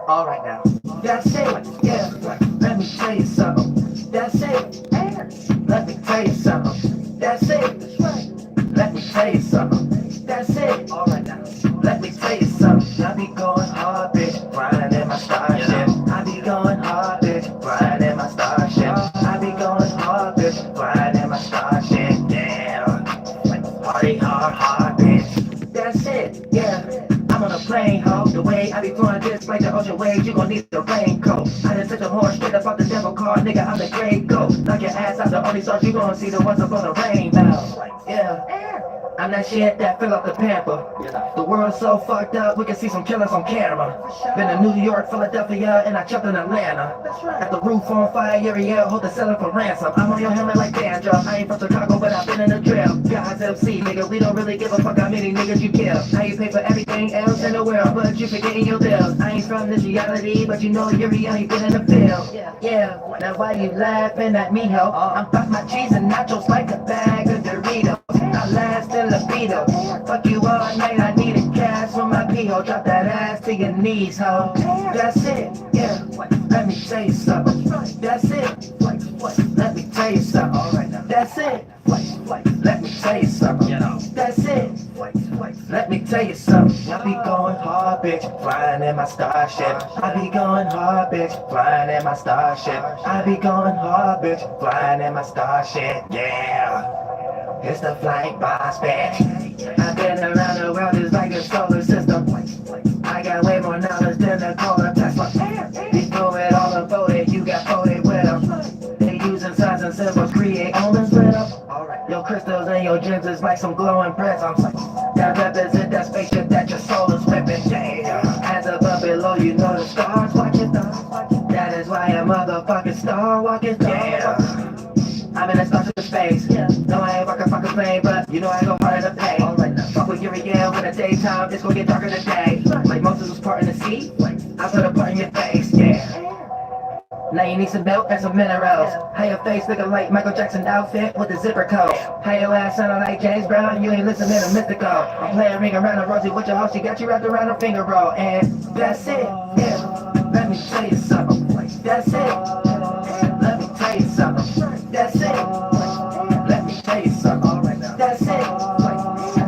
All right now. That's it. Yeah. Let me tell you something. That's it. And let me tell you something. That's it. That's right. Let me tell you something. That's it. All right now. Let me tell you something. I be going hard, bitch, grinding in my starship. I be going hard, bitch, grinding in my starship. I be going hard, bitch, grinding in my starship. Yeah. Party hard, hard, bitch. That's it. Yeah. I'm on a plane, ho. The way I be flowing just like the ocean waves, you gon' need a raincoat. I just took the horse straight up off the devil car, nigga, I'm the great goat. Knock your ass out, the only stars you gon' see the ones up on the rainbow. Yeah. I'm that shit that fill up the pamper. The world's so fucked up, we can see some killers on camera. Been to New York, Philadelphia, and I jumped in Atlanta. Got the roof on fire, Ariel, hold the seller for ransom. I'm on your helmet like dandruff. I ain't from Chicago, but I've been in the drill. God's MC, nigga, we don't really give a fuck how many niggas you kill. Now you pay for everything else in the world, but you forgetting your bills. I ain't from this reality, but you know you're real, you been in the field. Yeah, now why you laughing at me, ho? I'm fuck my cheese and nachos like a bag of Doritos. I last in libido. Fuck you all night, I need a cash for my pee-ho. Drop that ass to your knees, ho. That's it, yeah. Let me tell you something. That's it. Let me tell you something. That's it. Let me tell you something. That's it. Let me tell you something. I be going hard, bitch, flying in my starship. I be going hard, bitch, flying in my starship. I be going hard, bitch, flying in my starship. Yeah. It's the flight boss, bitch. I've been around the world just like the solar system. I got way more knowledge than the Nikola Tesla. You throw it all unfolded, you got folded with them. They using signs and symbols, create omens with them. Your crystals and your gems is like some glowing prisms that represent that spaceship that your soul is whipping. As above below, you know the stars watching. That is why a motherfucking star walking. I'm in a starship space. No, I ain't fucking plane, but you know I go hard in the pay. Fuck with Uriel in the daytime, it's gonna get darker today. Like Moses was parting the sea, I put a part in your face, yeah. Now you need some milk and some minerals. How your face looking like Michael Jackson outfit with the zipper coat. How your ass sounding like James Brown, you ain't listening to Mystical. I'm playing ring around a rosy with your hoe, she got you wrapped around her finger roll. And that's it, yeah. Let me tell you something. That's it. Let me tell you something. That's it. Let me tell you something. That's it.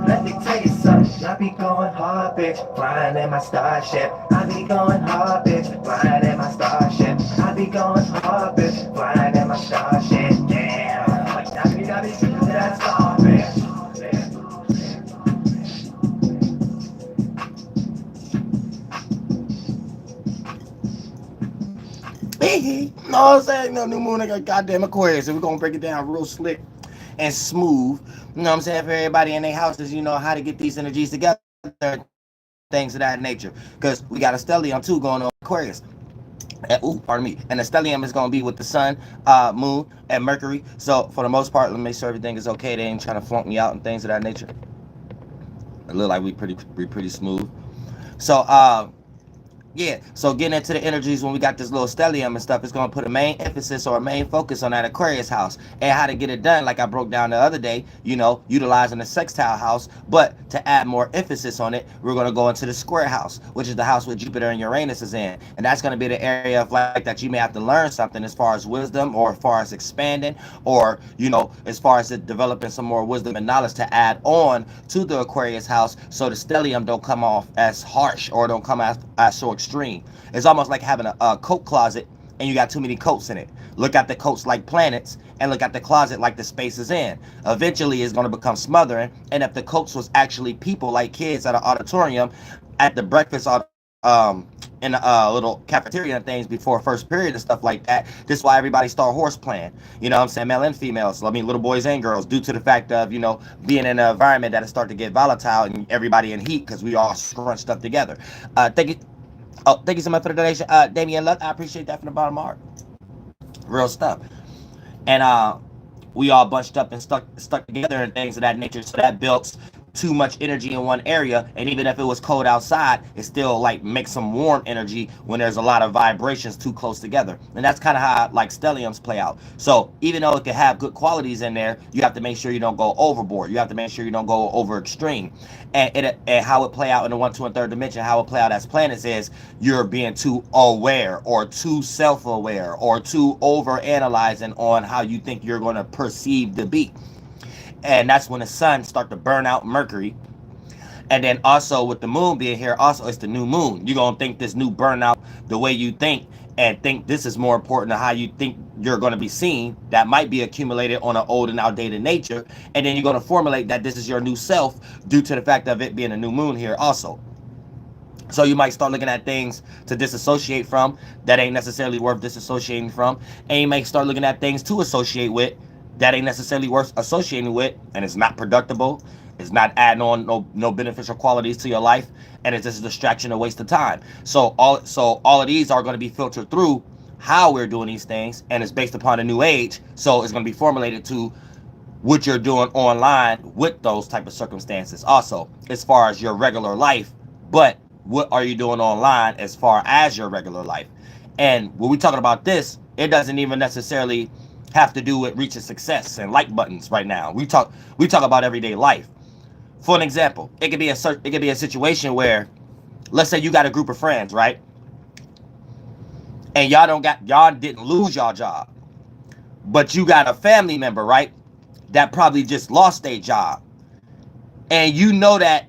Let me tell you something. I be going hard, bitch, flying in my starship. I be going hard, bitch, flying in my starship. I be going hard, bitch, flying in my starship. Yeah. That's all, bitch. Hey, no, I'm saying no new moon. I got goddamn Aquarius, and we're gonna break it down real slick and smooth. You know what I'm saying, for everybody in their houses, you know how to get these energies together, things of that nature. Because we got a stellium too going on Aquarius. Pardon me. And the stellium is going to be with the sun, moon, and Mercury. So for the most part, let me make sure everything is okay. They ain't trying to flunk me out and things of that nature. It look like we pretty smooth. So yeah, so getting into the energies when we got this little stellium and stuff, it's going to put a main emphasis or a main focus on that Aquarius house and how to get it done, like I broke down the other day, you know, utilizing the sextile house. But to add more emphasis on it, we're going to go into the square house, which is the house with Jupiter and Uranus is in. And that's going to be the area of like that you may have to learn something as far as wisdom or as far as expanding or, you know, as far as it developing some more wisdom and knowledge to add on to the Aquarius house so the stellium don't come off as harsh or don't come as so extreme. It's almost like having a coat closet and you got too many coats in it. Look at the coats like planets and look at the closet like the space is in. Eventually it's going to become smothering, and if the coats was actually people like kids at an auditorium at the breakfast in a little cafeteria and things before first period and stuff like that. This is why everybody start horse playing. You know what I'm saying? Male and females. I mean, little boys and girls, due to the fact of, you know, being in an environment that is starting to get volatile and everybody in heat because we all scrunched up together. Thank you. Oh, thank you so much for the donation, Damian Luck. I appreciate that from the bottom of my heart. Real stuff. And we all bunched up and stuck together and things of that nature. So that built too much energy in one area, and even if it was cold outside, it still like makes some warm energy when there's a lot of vibrations too close together. And that's kind of how like stelliums play out. So even though it can have good qualities in there, you have to make sure you don't go overboard. You have to make sure you don't go over extreme. And how it play out in the 1, 2, and third dimension, how it play out as planets is you're being too aware or too self-aware or too over analyzing on how you think you're going to perceive the beat. And that's when the sun start to burn out Mercury. And then also with the moon being here, also it's the new moon. You're gonna think this new burnout the way you think, and think this is more important to how you think you're gonna be seen. That might be accumulated on an old and outdated nature, and then you're gonna formulate that this is your new self due to the fact of it being a new moon here also. So you might start looking at things to disassociate from that ain't necessarily worth disassociating from, and you might start looking at things to associate with that ain't necessarily worth associating with, and it's not productive. It's not adding on no beneficial qualities to your life, and it's just a distraction, a waste of time. So all of these are going to be filtered through how we're doing these things, and it's based upon a new age. So it's going to be formulated to what you're doing online with those type of circumstances. Also, as far as your regular life, but what are you doing online as far as your regular life? And when we talking about this, it doesn't even necessarily have to do with reaching success and like buttons right now. We talk about everyday life. For an example, it could be a situation where, let's say you got a group of friends, right? And y'all didn't lose y'all job, but you got a family member, right? That probably just lost their job, and you know that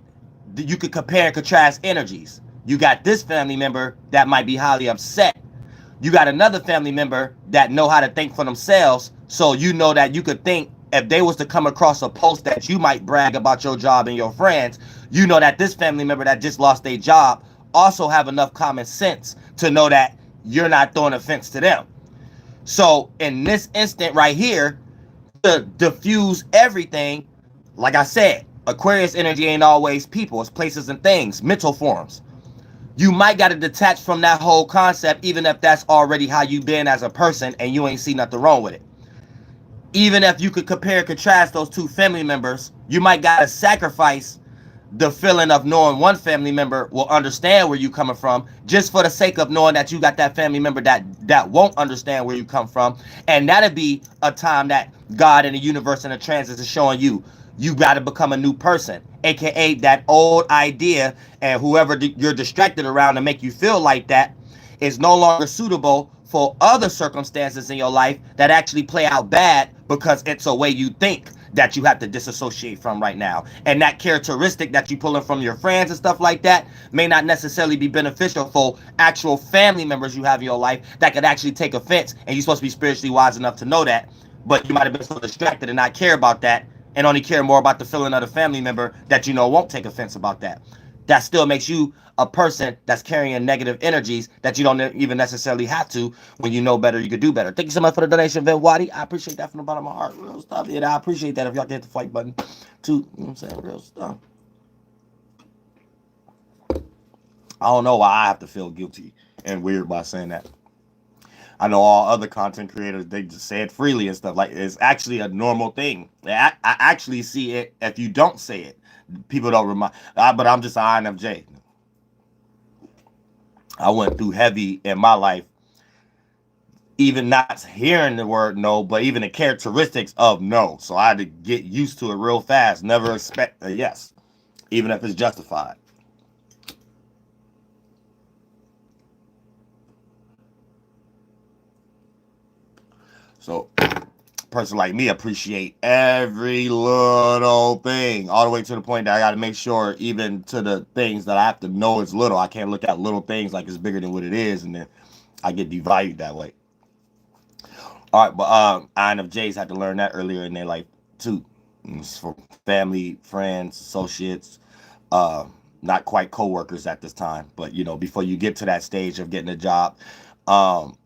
you could compare and contrast energies. You got this family member that might be highly upset. You got another family member that know how to think for themselves, so you know that you could think if they was to come across a post that you might brag about your job and your friends, you know that this family member that just lost their job also have enough common sense to know that you're not throwing offense to them. So in this instant right here, to diffuse everything, like I said, Aquarius energy ain't always people, it's places and things, mental forms. You might got to detach from that whole concept, even if that's already how you been as a person and you ain't see nothing wrong with it. Even if you could compare and contrast those two family members, you might got to sacrifice the feeling of knowing one family member will understand where you coming from, just for the sake of knowing that you got that family member that won't understand where you come from. And that'll be a time that God and the universe and the transits is showing you you got to become a new person, aka that old idea, and whoever you're distracted around to make you feel like that is no longer suitable for other circumstances in your life that actually play out bad because it's a way you think that you have to disassociate from right now. And that characteristic that you pulling from your friends and stuff like that may not necessarily be beneficial for actual family members you have in your life that could actually take offense, and you're supposed to be spiritually wise enough to know that, but you might have been so distracted and not care about that, and only care more about the feeling of the family member that you know won't take offense about that. That still makes you a person that's carrying negative energies that you don't even necessarily have to. When you know better, you could do better. Thank you so much for the donation, Vin Wadi. I appreciate that from the bottom of my heart. Real stuff. Yeah, I appreciate that if y'all can hit the fight button too. You know what I'm saying? Real stuff. I don't know why I have to feel guilty and weird by saying that. I know all other content creators, they just say it freely and stuff. Like, it's actually a normal thing. I actually see it if you don't say it. People don't remind. But I'm just an INFJ. I went through heavy in my life, even not hearing the word no, but even the characteristics of no. So I had to get used to it real fast. Never expect a yes, even if it's justified. So a person like me appreciate every little thing, all the way to the point that I got to make sure, even to the things that I have to know is little. I can't look at little things like it's bigger than what it is, and then I get devalued that way. All right, but INFJs had to learn that earlier in their life too. It's for family, friends, associates, uh, not quite co-workers at this time, but you know, before you get to that stage of getting a job, um,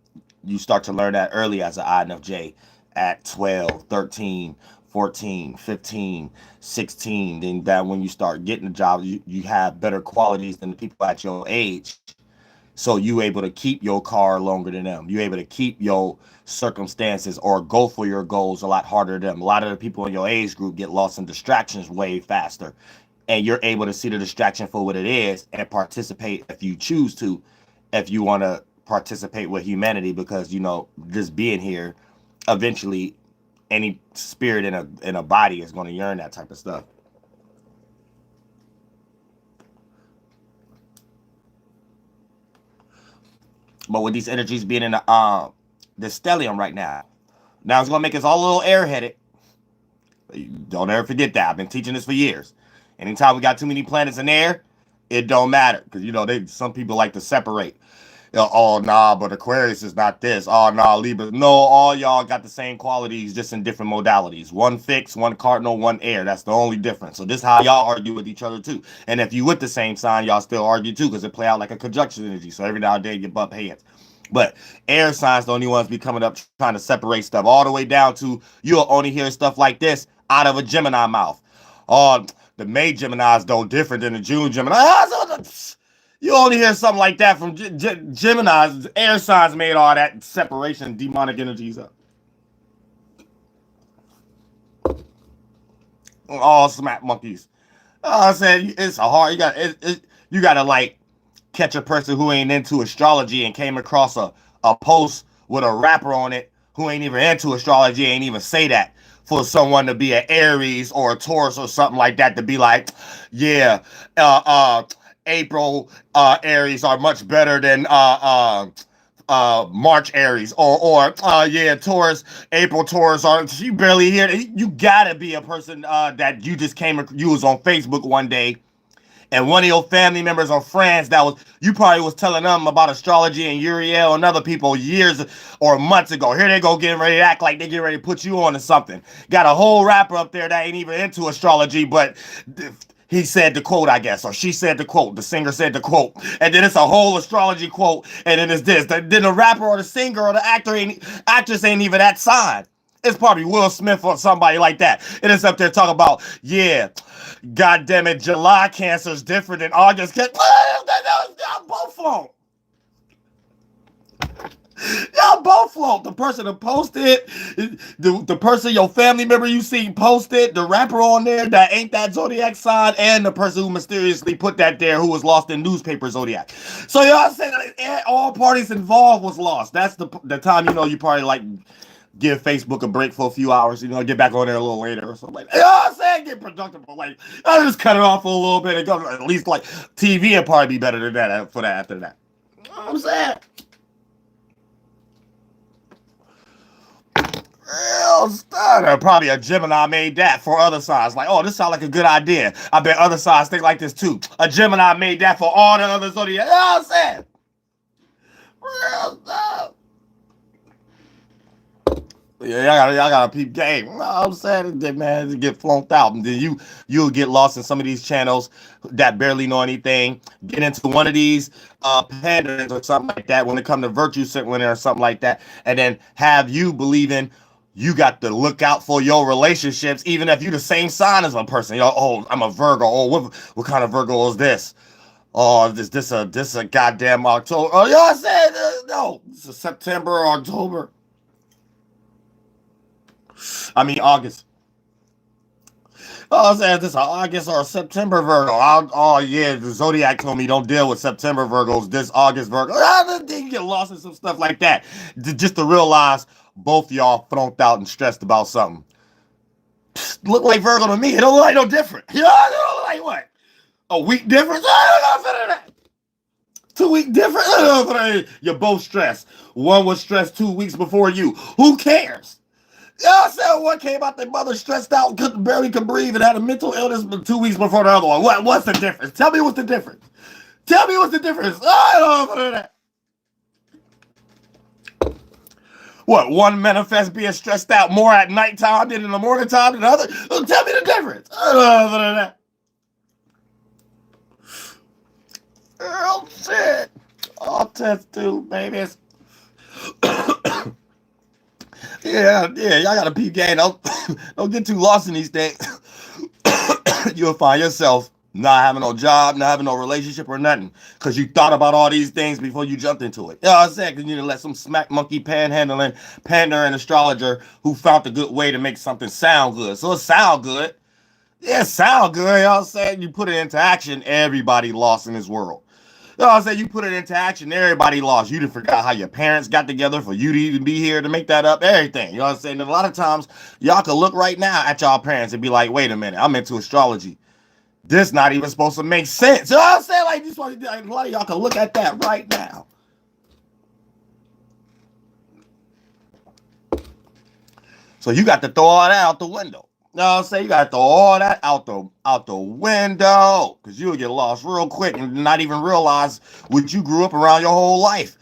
you start to learn that early as an INFJ at 12, 13, 14, 15, 16. Then that when you start getting a job, you have better qualities than the people at your age. So you able to keep your car longer than them. You able to keep your circumstances or go for your goals a lot harder than them. A lot of the people in your age group get lost in distractions way faster. and you're able to see the distraction for what it is and participate if you choose to, if you want to participate with humanity, because just being here, eventually any spirit in a body is going to yearn that type of stuff. But with these energies being in the stellium right now, it's gonna make us all a little airheaded. Don't ever forget that. I've been teaching this for years. Anytime we got too many planets in air, it don't matter, because some people like to separate. Oh nah, but Aquarius is not this. Oh nah, Libra. No, all y'all got the same qualities, just in different modalities. One fixed, one cardinal, one air. That's the only difference. So this is how y'all argue with each other too. And if you with the same sign, y'all still argue too, because it play out like a conjunction energy. So every now and then you bump heads. But air signs the only ones be coming up trying to separate stuff, all the way down to you'll only hear stuff like this out of a Gemini mouth. Oh, the May Geminis though different than the June Gemini. You only hear something like that from Geminis. Air signs made all that separation, demonic energies up. All smack monkeys. I said it's a hard. You got to like catch a person who ain't into astrology and came across a post with a rapper on it who ain't even into astrology, ain't even say that, for someone to be an Aries or a Taurus or something like that, to be like, yeah, April Aries are much better than March Aries, or yeah, Taurus, April Taurus are, you barely hear. You gotta be a person that you just you was on Facebook one day, and one of your family members or friends you probably was telling them about astrology and Uriel and other people years or months ago. Here they go getting ready to act like they get ready to put you on to something. Got a whole rapper up there that ain't even into astrology, but he said the quote, I guess, or she said the quote, the singer said the quote, and then it's a whole astrology quote, and then it's this. Then the rapper or the singer or the actress ain't even that sign. It's probably Will Smith or somebody like that. And it's up there talking about, yeah, God damn it, July cancer's different than August cancer. Y'all both float. Y'all both float. The person that posted, the person, your family member you see posted, the rapper on there that ain't that zodiac sign, and the person who mysteriously put that there who was lost in newspaper zodiac. So y'all saying all parties involved was lost. That's the time you probably like give Facebook a break for a few hours, get back on there a little later or something like that. You know what I'm saying? Get productive. Like, I just cut it off for a little bit and go, at least like TV would probably be better than that for that after that. You know what I'm saying? Real stutter. Probably a Gemini made that for other signs. Like, oh, this sounds like a good idea. I bet other signs think like this too. A Gemini made that for all the other zodiac. You know what I'm saying? Real stuff. Yeah, y'all gotta peep game. You know what I'm saying? Man, get flunked out. And then you'll get lost in some of these channels that barely know anything. Get into one of these pandas or something like that when it comes to virtue signaling or something like that. And then have you believing you got to look out for your relationships, even if you the same sign as a person. Oh, I'm a Virgo. Oh, what kind of Virgo is this? Oh, this a goddamn October. Oh, you know what I'm saying? No, it's a September or October. I mean, August. Oh, I said this August or September Virgo. Oh, yeah, the Zodiac told me don't deal with September Virgos, this August Virgo. Then you get lost in some stuff like that. Just to realize both y'all flunked out and stressed about something. Look like Virgo to me. It don't look like no different. You know, it don't look like what? A week difference? I don't know that. 2 week difference? I don't know. You're both stressed. One was stressed 2 weeks before you. Who cares? Y'all said one came out their mother stressed out, barely could breathe, and had a mental illness 2 weeks before the other one. What's the difference? Tell me what's the difference. Tell me what's the difference. I don't know that. What, one manifests being stressed out more at nighttime than in the morning time than the other? Tell me the difference. I don't know that. Oh, shit. All test tube, babies. Yeah, y'all gotta peep game. Don't get too lost in these things. You'll find yourself not having no job, not having no relationship or nothing, because you thought about all these things before you jumped into it. You know what I'm saying? Because you didn't let some smack monkey panhandling, pandering astrologer who found a good way to make something sound good. So it sound good. Yeah, sound good. You know what I'm saying? You put it into action, everybody lost in this world. You know what I'm saying? You put it into action, everybody lost. You didn't forgot how your parents got together for you to even be here to make that up, everything. You know what I'm saying? And a lot of times, y'all can look right now at y'all parents and be like, wait a minute, I'm into astrology. This not even supposed to make sense. You know what I'm saying? Like, like, a lot of y'all can look at that right now. So you got to throw all that out the window. You know what I'm saying? You got to throw all that out the window because you'll get lost real quick and not even realize what you grew up around your whole life.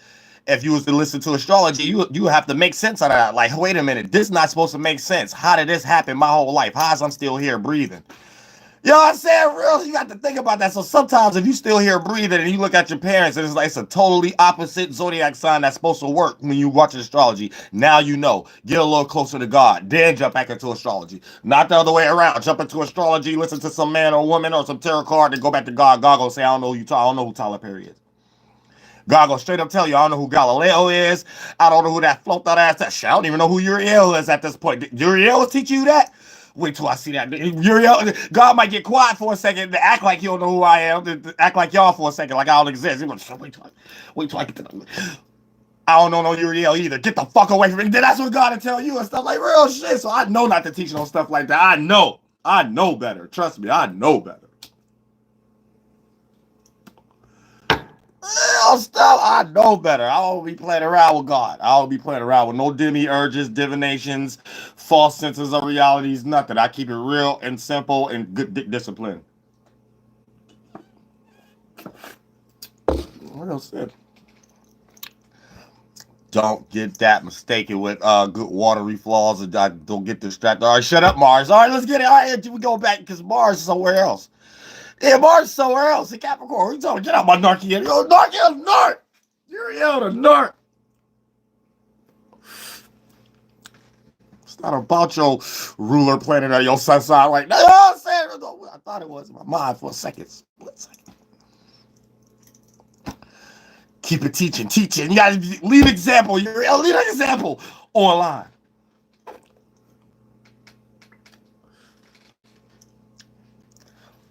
If you was to listen to astrology, you have to make sense of that. Like, wait a minute, this is not supposed to make sense. How did this happen my whole life? How is I'm still here breathing? You know what I'm saying? Real, you got to think about that. So sometimes if you still here breathing and you look at your parents and it's like it's a totally opposite zodiac sign that's supposed to work when you watch astrology. Now you know. Get a little closer to God. Then jump back into astrology. Not the other way around. Jump into astrology, listen to some man or woman or some tarot card, then go back to God. God gonna say, I don't know who I don't know who Tyler Perry is. God gonna straight up tell you, I don't know who Galileo is. I don't know who that float that ass. I don't even know who Uriel is at this point. Did Uriel teach you that? Wait till I see that. Uriel, God might get quiet for a second to act like he don't know who I am. To act like y'all for a second, like I don't exist. Wait till I get to the, I don't know no Uriel either. Get the fuck away from me. Then that's what God will tell you and stuff like real shit. So I know not to teach no stuff like that. I know. I know better. Trust me, I know better. Stuff I know better. I don't be playing around with God. I don't be playing around with no demiurges, divinations, false senses of realities, nothing. I keep it real and simple and good discipline. What else said? Don't get that mistaken with good watery flaws and don't get distracted. All right, shut up, Mars. All right, let's get it. All right, we go back because Mars is somewhere else. Yeah, Mars is somewhere else. In Capricorn. We talking, get out my narky. Yo, narky, narc. You're out of narc. It's not about your ruler planet or your sun sign right now. You know what I'm saying? I thought it was in my mind for a second. Split second. Keep it teaching. You gotta leave example. You're leave an example online.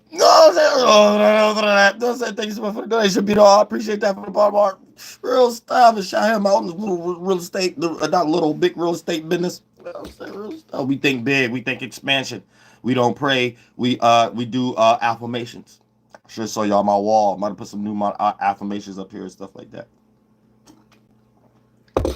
No, thank you so much for the donation, Peter. I appreciate that for the bottom art. Real stuff and shout him out in the little real estate, not little big real estate business. We think big, we think expansion. We don't pray. We do affirmations. I sure saw y'all on my wall. I might have put some new affirmations up here and stuff like that. You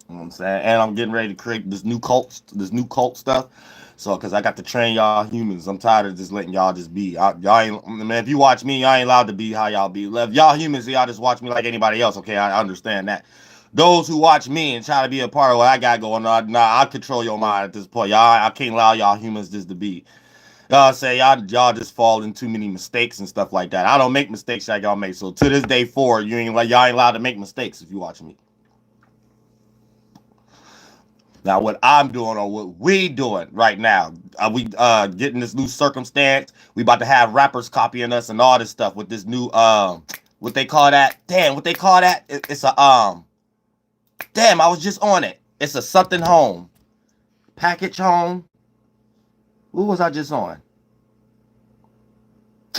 know what I'm saying? And I'm getting ready to create this new cult stuff. So, cause I got to train y'all humans. I'm tired of just letting y'all just be. Y'all ain't, man. If you watch me, y'all ain't allowed to be how y'all be. If y'all humans, y'all just watch me like anybody else. Okay, I understand that. Those who watch me and try to be a part of what I got going on, nah, I control your mind at this point. I can't allow y'all humans just to be. Y'all say y'all just fall in too many mistakes and stuff like that. I don't make mistakes like y'all make. So to this day forward, y'all ain't allowed to make mistakes if you watch me. Now, what I'm doing or what we doing right now, we getting this new circumstance. We about to have rappers copying us and all this stuff with this new what they call that? Damn, what they call that? It's a damn, I was just on it. It's a something home, package home. Who was I just on?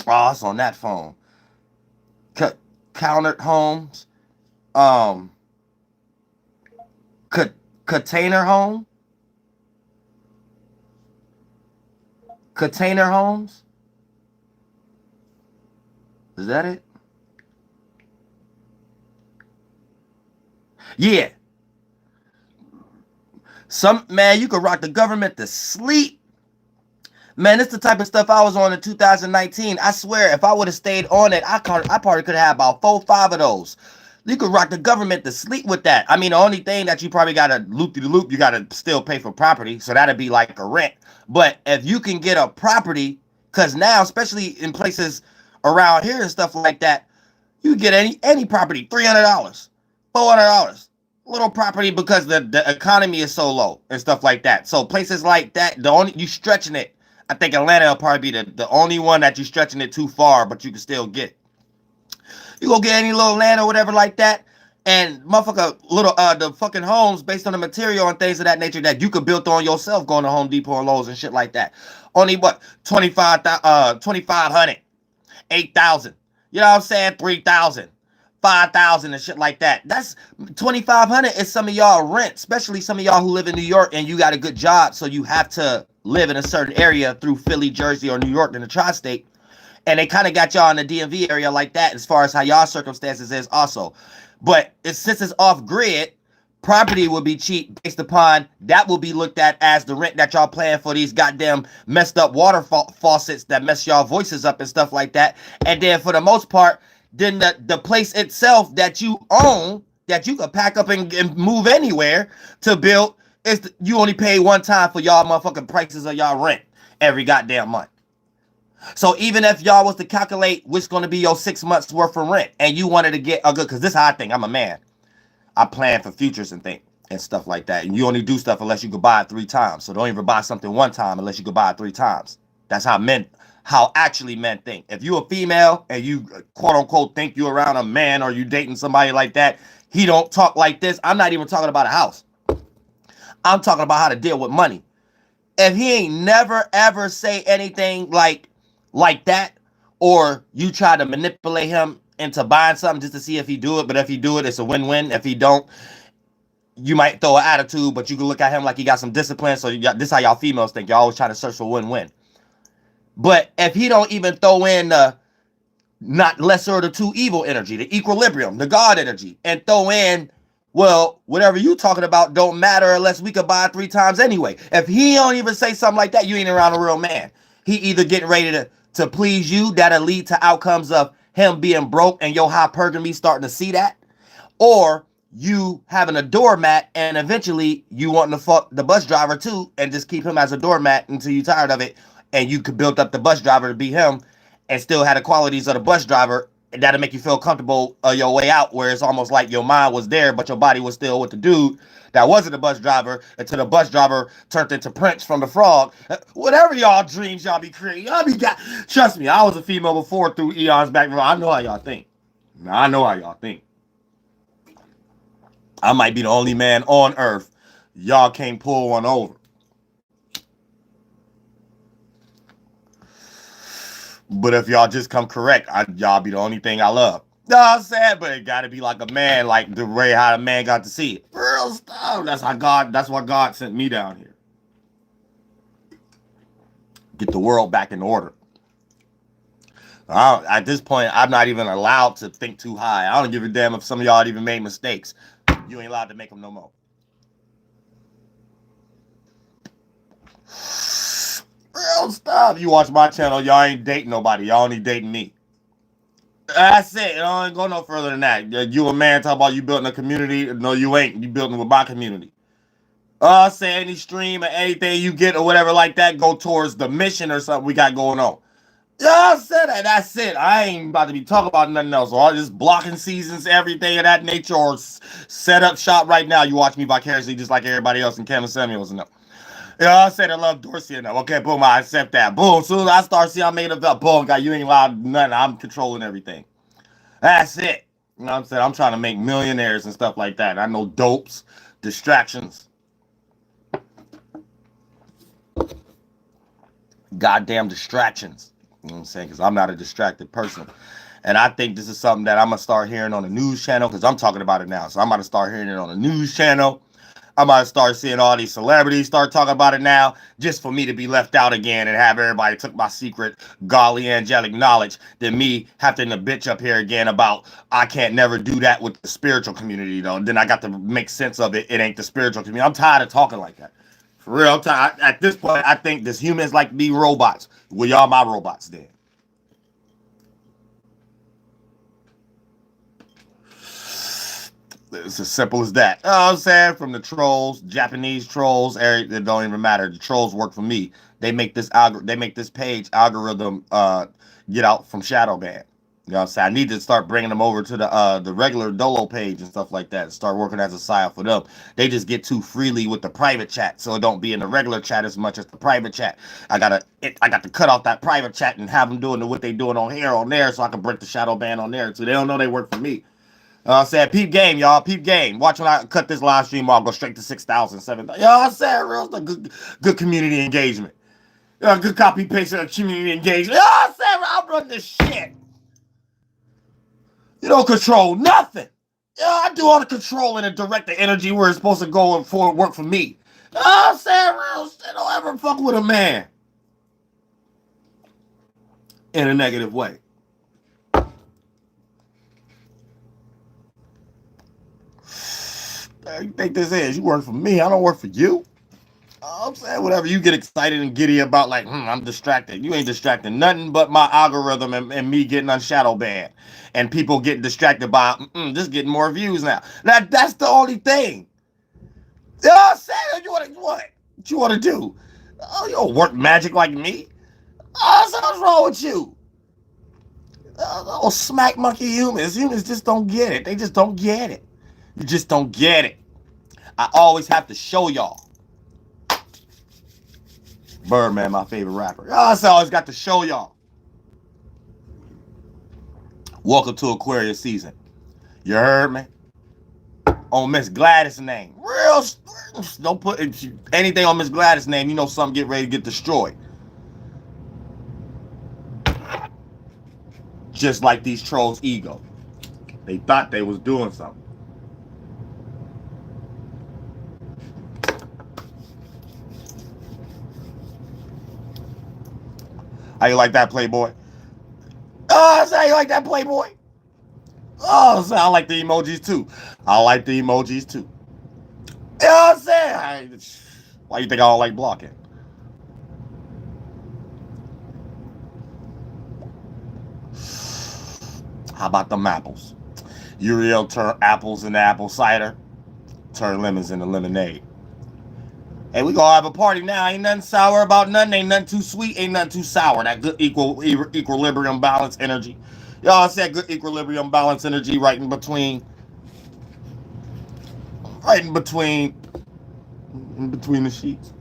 Oh, it's on that phone. Countered homes, um, container home, container homes. Is that it? Yeah. Some man, you could rock the government to sleep. Man, it's the type of stuff I was on in 2019. I swear, if I would have stayed on it, I probably could have had about 4-5 of those. You could rock the government to sleep with that. I mean, the only thing that you probably got to loop the loop, you got to still pay for property. So that'd be like a rent. But if you can get a property, because now, especially in places around here and stuff like that, you get any property, $300, $400. Little property because the economy is so low and stuff like that. So places like that, the only you stretching it. I think Atlanta will probably be the only one that you stretching it too far, but you can still get. You go get any little land or whatever like that. And motherfucker, little the fucking homes based on the material and things of that nature that you could build on yourself going to Home Depot and Lowe's and shit like that. Only what 2500, 8,000. You know what I'm saying? 3,000. 5,000 and shit like that. That's 2,500 is some of y'all rent, especially some of y'all who live in New York and you got a good job, so you have to live in a certain area through Philly, Jersey, or New York in the tri-state. And they kind of got y'all in the DMV area like that as far as how y'all circumstances is also. But since it's off grid, property will be cheap based upon that will be looked at as the rent that y'all paying for these goddamn messed up water faucets that mess y'all voices up and stuff like that. And then for the most part, then the place itself that you own, that you can pack up and move anywhere to build, you only pay one time for y'all motherfucking prices of y'all rent every goddamn month. So even if y'all was to calculate what's going to be your 6 months worth of rent and you wanted to get a good, because this is how I think, I'm a man. I plan for futures and think and stuff like that. And you only do stuff unless you could buy it 3 times. So don't even buy something one time unless you could buy it 3 times. That's how actually men think. If you a female and you quote unquote think you around a man or you dating somebody like that, he don't talk like this. I'm not even talking about a house. I'm talking about how to deal with money. If he ain't never ever say anything like that, or you try to manipulate him into buying something just to see if he do it, but if he do it, it's a win-win. If he don't, you might throw an attitude, but you can look at him like he got some discipline. So this is how y'all females think. Y'all always trying to search for win-win. But if he don't even throw in the not lesser of the two evil energy, the equilibrium, the God energy, and throw in, well, whatever you talking about don't matter unless we could buy it 3 times anyway. If he don't even say something like that, you ain't around a real man. He either getting ready to please you, that'll lead to outcomes of him being broke and your hypergamy starting to see that, or you having a doormat and eventually you wanting to fuck the bus driver too and just keep him as a doormat until you're tired of it, and you could build up the bus driver to be him and still had the qualities of the bus driver, and that'll make you feel comfortable your way out, where it's almost like your mind was there but your body was still with the dude that wasn't a bus driver until the bus driver turned into Prince from the Frog. Whatever y'all dreams y'all be creating, trust me, I was a female before through eons back. I know how y'all think. I know how y'all think. I might be the only man on earth y'all can't pull one over. But if y'all just come correct, y'all be the only thing I love. No, I'm saying, but it gotta be like a man, like the way how a man got to see it. Real stuff. That's why God sent me down here. Get the world back in order. At this point, I'm not even allowed to think too high. I don't give a damn if some of y'all even made mistakes. You ain't allowed to make them no more. Real stuff. You watch my channel, y'all ain't dating nobody. Y'all only dating me. That's it. It don't go no further than that. You a man talk about you building a community. No, you ain't. You building with my community. Say any stream or anything you get or whatever like that, go towards the mission or something we got going on. I said that. That's it. I ain't about to be talking about nothing else. All this blocking seasons, everything of that nature, or set up shop right now. You watch me vicariously just like everybody else in Kevin Samuels and them. I said I love Dorsey and them. Okay, boom, I accept that. Boom, as soon as I start seeing I made a belt, boom, God, you ain't allowed nothing. I'm controlling everything. That's it. You know what I'm saying? I'm trying to make millionaires and stuff like that. I know dopes, distractions. Goddamn distractions. You know what I'm saying? Because I'm not a distracted person. And I think this is something that I'm going to start hearing on the news channel, because I'm talking about it now. So I'm about to start hearing it on the news channel. I'm about to start seeing all these celebrities start talking about it now, just for me to be left out again and have everybody took my secret golly angelic knowledge, than me having to bitch up here again about I can't never do that with the spiritual community, though. Then I got to make sense of it. It ain't the spiritual community. I'm tired of talking like that. For real, I'm tired. At this point, I think this humans like to be robots. Well, y'all my robots then. It's as simple as that. You know what I'm saying? From the trolls, Japanese trolls, it don't even matter. The trolls work for me. They make this page algorithm get out from shadow ban. You know what I'm saying? I need to start bringing them over to the regular Dolo page and stuff like that. Start working as a side for them. They just get too freely with the private chat, so it don't be in the regular chat as much as the private chat. I got to cut off that private chat and have them doing what they doing on here, on there, so I can break the shadow ban on there. So they don't know they work for me. I said, peep game, y'all. Peep game. Watch when I cut this live stream off. Go straight to 6,000, 7,000. Y'all, I said, real good community engagement. Good copy paste community engagement. Y'all, I said, I run this shit. You don't control nothing. I do all the controlling and direct the energy where it's supposed to go and forward work for me. I said, real shit. Don't ever fuck with a man in a negative way. You think this is? You work for me. I don't work for you. I'm saying whatever you get excited and giddy about, like, I'm distracted. You ain't distracting nothing but my algorithm and me getting on shadow banned. And people getting distracted by, just getting more views now. That's the only thing. You know what I'm saying? You want to, what? What you want to do? Oh, you don't work magic like me? Oh, so what's wrong with you? Oh, smack monkey humans. Humans just don't get it. They just don't get it. You just don't get it. I always have to show y'all. Birdman, my favorite rapper. I always got to show y'all. Welcome to Aquarius season. You heard me? On Miss Gladys' name. Real. Don't put anything on Miss Gladys' name. You know something get ready to get destroyed. Just like these trolls' ego. They thought they was doing something. How you like that, Playboy? Oh, how you like that, Playboy? Oh, so I like the emojis too. I like the emojis too. You know what I'm saying? Why you think I don't like blocking? How about them apples? Uriel turn apples into apple cider. Turn lemons into lemonade. Hey, we gonna have a party now. Ain't nothing sour about nothing. Ain't nothing too sweet. Ain't nothing too sour. That good equilibrium balance energy. Y'all said good equilibrium balance energy right in between the sheets.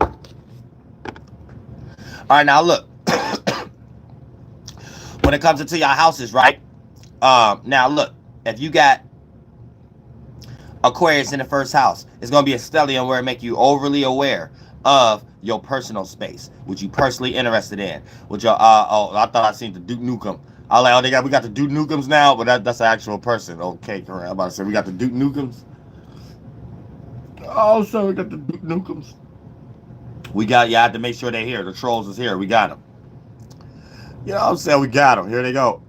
All right, now look. When it comes into your houses, right? Now look, if you got Aquarius in the first house, it's gonna be a stellium where it make you overly aware of your personal space, which you personally interested in. Which your I thought I seen the Duke Nukem. I was like, we got the Duke Nukems now, but that's an actual person. Okay, correct. I'm about to say we got the Duke Nukems. Oh, so we got the Duke Nukems. We got, you have to make sure they're here. The trolls is here. We got them. You know what I'm saying? We got them. Here they go.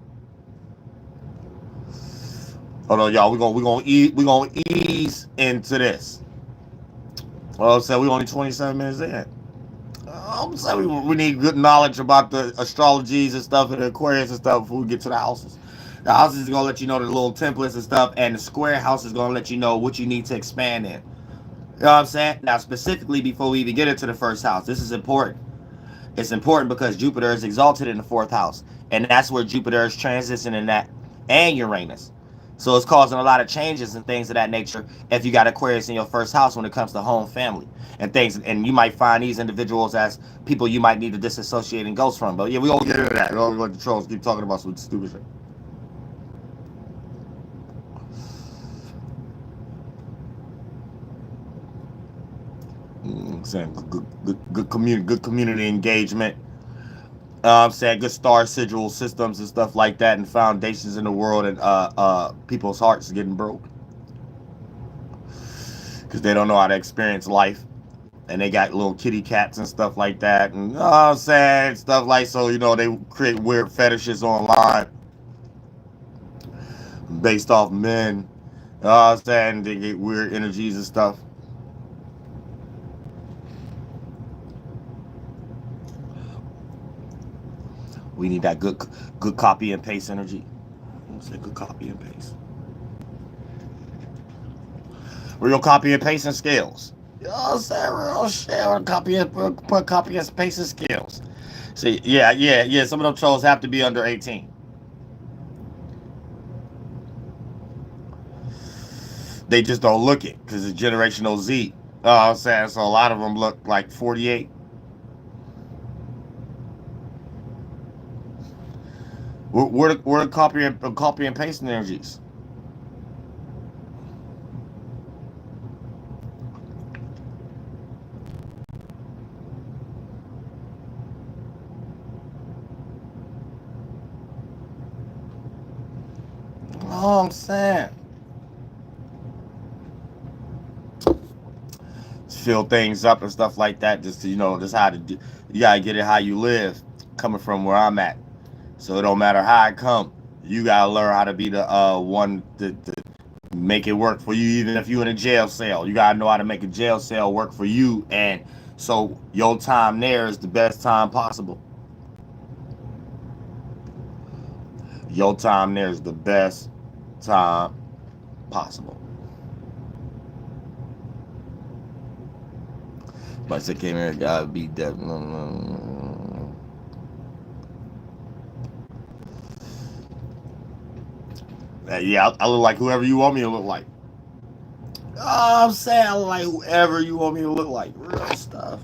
Hold on, y'all. We gonna ease into this. Well, I'm saying we only 27 minutes in. I'm saying we need good knowledge about the astrologies and stuff and the Aquarius and stuff before we get to the houses. The houses is gonna let you know the little templates and stuff, and the square house is gonna let you know what you need to expand in. You know what I'm saying? Now, specifically, before we even get into the first house, this is important. It's important because Jupiter is exalted in the fourth house, and that's where Jupiter is transitioning that, and Uranus. So it's causing a lot of changes and things of that nature if you got Aquarius in your first house when it comes to home, family, and things. And you might find these individuals as people you might need to disassociate and ghost from. But yeah, we gonna get into that. We don't let the trolls keep talking about some stupid shit. Saying good community engagement. I'm saying good star sigil systems and stuff like that, and foundations in the world, and people's hearts getting broke because they don't know how to experience life, and they got little kitty cats and stuff like that, and I'm saying stuff like, so they create weird fetishes online based off men. I'm saying they get weird energies and stuff. We need that good copy and paste energy. Let's say good copy and paste. Real copy and pasting skills. You know what I'm saying? Real shit. Copy and pasting skills. See, yeah. Some of them trolls have to be under 18. They just don't look it because it's generational Z. You know what I'm saying? So a lot of them look like 48. Where the copy and paste energies? Oh, I'm saying. Fill things up and stuff like that. Just to, just how to do. You gotta get it how you live. Coming from where I'm at, so it don't matter how I come. You gotta learn how to be the one to make it work for you. Even if you in a jail cell, you gotta know how to make a jail cell work for you. And so your time there is the best time possible. Your time there is the best time possible. But I came here, gotta be dead. Yeah, I look like whoever you want me to look like. Oh, I'm saying I look like whoever you want me to look like. Real stuff.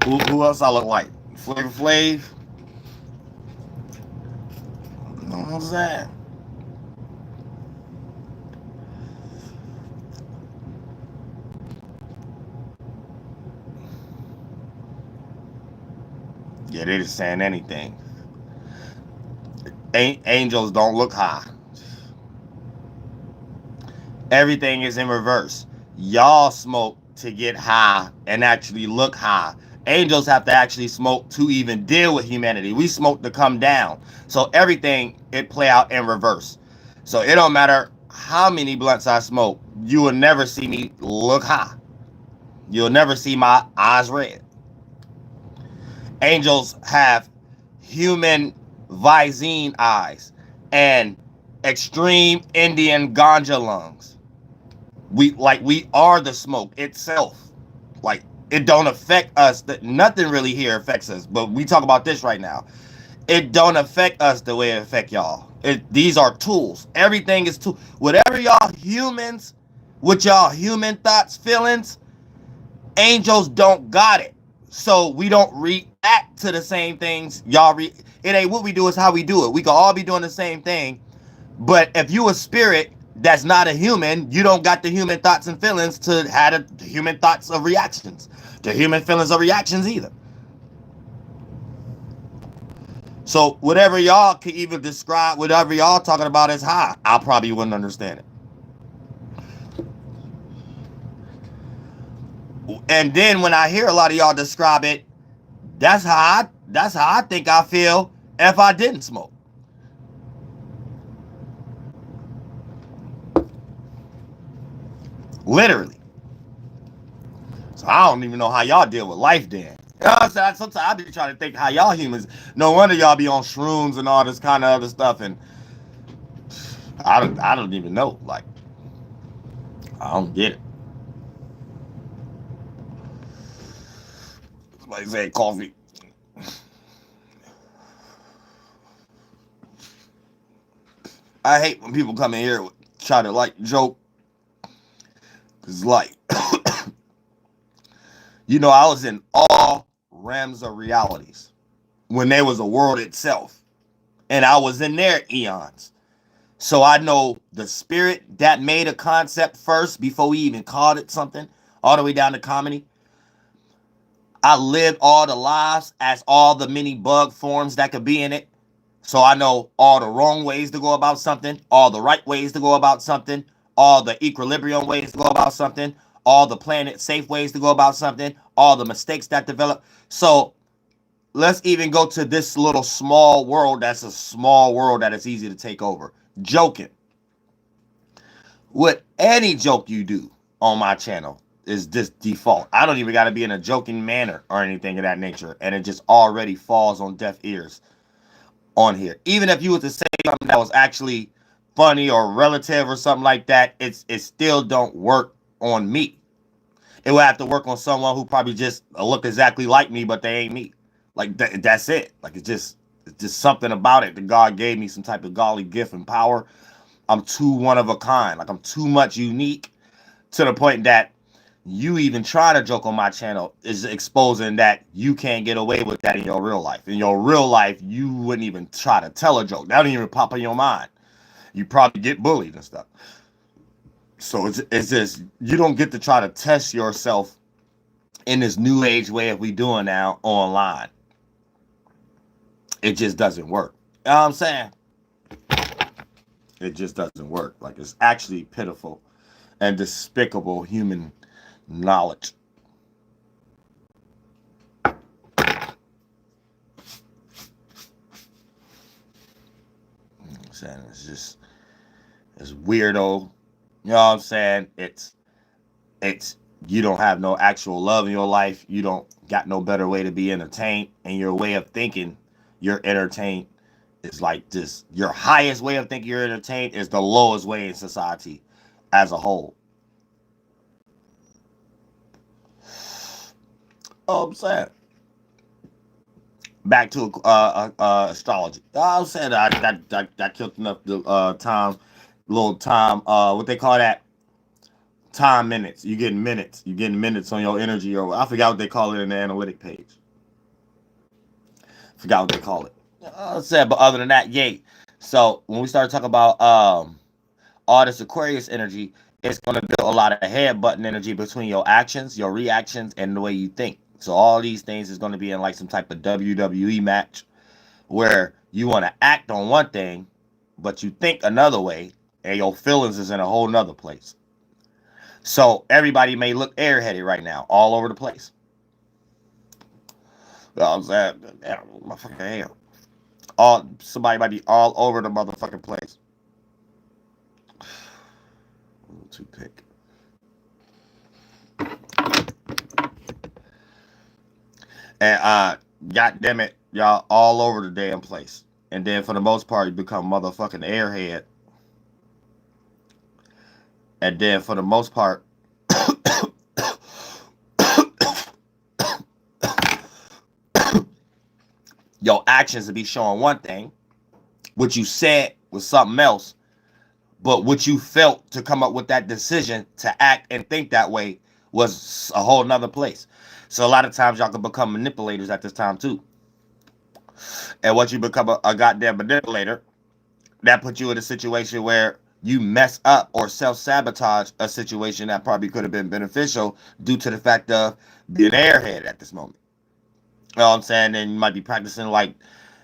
Who else I look like? Flavor Flav? You know what I'm saying? Yeah, they just saying anything. Angels don't look high. Everything is in reverse. Y'all smoke to get high and actually look high. Angels have to actually smoke to even deal with humanity. We smoke to come down. So everything, it play out in reverse. So it don't matter how many blunts I smoke, you will never see me look high. You'll never see my eyes red. Angels have human Visine eyes and extreme Indian ganja lungs. We are the smoke itself. Like, it don't affect us. That nothing really here affects us. But we talk about this right now. It don't affect us the way it affect y'all. These are tools. Everything is tool. Whatever y'all humans, with y'all human thoughts, feelings, angels don't got it. So we don't react to the same things it ain't what we do, is how we do it. We can all be doing the same thing. But if you a spirit that's not a human, you don't got the human thoughts and feelings to have the human thoughts of reactions, the human feelings of reactions either. So whatever y'all can even describe, whatever y'all talking about as high, I probably wouldn't understand it. And then when I hear a lot of y'all describe it, that's how I think I feel if I didn't smoke. Literally. So I don't even know how y'all deal with life then. You know what I'm saying? Sometimes I be trying to think how y'all humans. No wonder y'all be on shrooms and all this kind of other stuff, and I don't even know. Like, I don't get it. Somebody say coffee. I hate when people come in here and try to like joke. Cause like, I was in all realms of realities when there was a world itself, and I was in their eons. So I know the spirit that made a concept first before we even called it something, all the way down to comedy. I lived all the lives as all the many bug forms that could be in it. So I know all the wrong ways to go about something, all the right ways to go about something, all the equilibrium ways to go about something, all the planet safe ways to go about something, all the mistakes that develop. So let's even go to this little small world that's a small world that is easy to take over. Joking. With any joke you do on my channel is this default. I don't even got to be in a joking manner or anything of that nature, and it just already falls on deaf ears on here. Even if you were to say something that was actually funny or relative or something like that, it still don't work on me. It would have to work on someone who probably just look exactly like me, but they ain't me. Like that's it. Like it's just something about it that God gave me, some type of godly gift and power. I'm too one of a kind. Like, I'm too much unique to the point that you even trying to joke on my channel is exposing that you can't get away with that in your real life. In your real life, you wouldn't even try to tell a joke. That don't even pop in your mind. You probably get bullied and stuff. So it's just, you don't get to try to test yourself in this new age way of we doing now online. It just doesn't work. You know what I'm saying? It just doesn't work. Like, it's actually pitiful and despicable human knowledge. I'm saying it's weirdo. You know what I'm saying? It's you don't have no actual love in your life. You don't got no better way to be entertained, and your way of thinking you're entertained is like this. Your highest way of thinking you're entertained is the lowest way in society as a whole. I'm saying. Back to astrology. I'm saying that killed enough the time, little time. What they call that? Time minutes. You getting minutes. You getting minutes on your energy, or I forgot what they call it in the analytic page. Forgot what they call it. Said, but other than that, yay. So when we start talking about all this Aquarius energy, it's gonna build a lot of head button energy between your actions, your reactions, and the way you think. So all these things is gonna be in like some type of WWE match where you want to act on one thing, but you think another way, and your feelings is in a whole nother place. So everybody may look airheaded right now, all over the place. You know what I'm saying? Motherfucking hell. Somebody might be all over the motherfucking place. Toothpick. And god damn it, y'all all over the damn place. And then for the most part, you become motherfucking airhead. And then for the most part, your actions will be showing one thing. What you said was something else. But what you felt to come up with that decision to act and think that way was a whole nother place. So a lot of times y'all can become manipulators at this time too. And once you become a goddamn manipulator, that puts you in a situation where you mess up or self-sabotage a situation that probably could have been beneficial due to the fact of being an airhead at this moment. You know what I'm saying? And you might be practicing like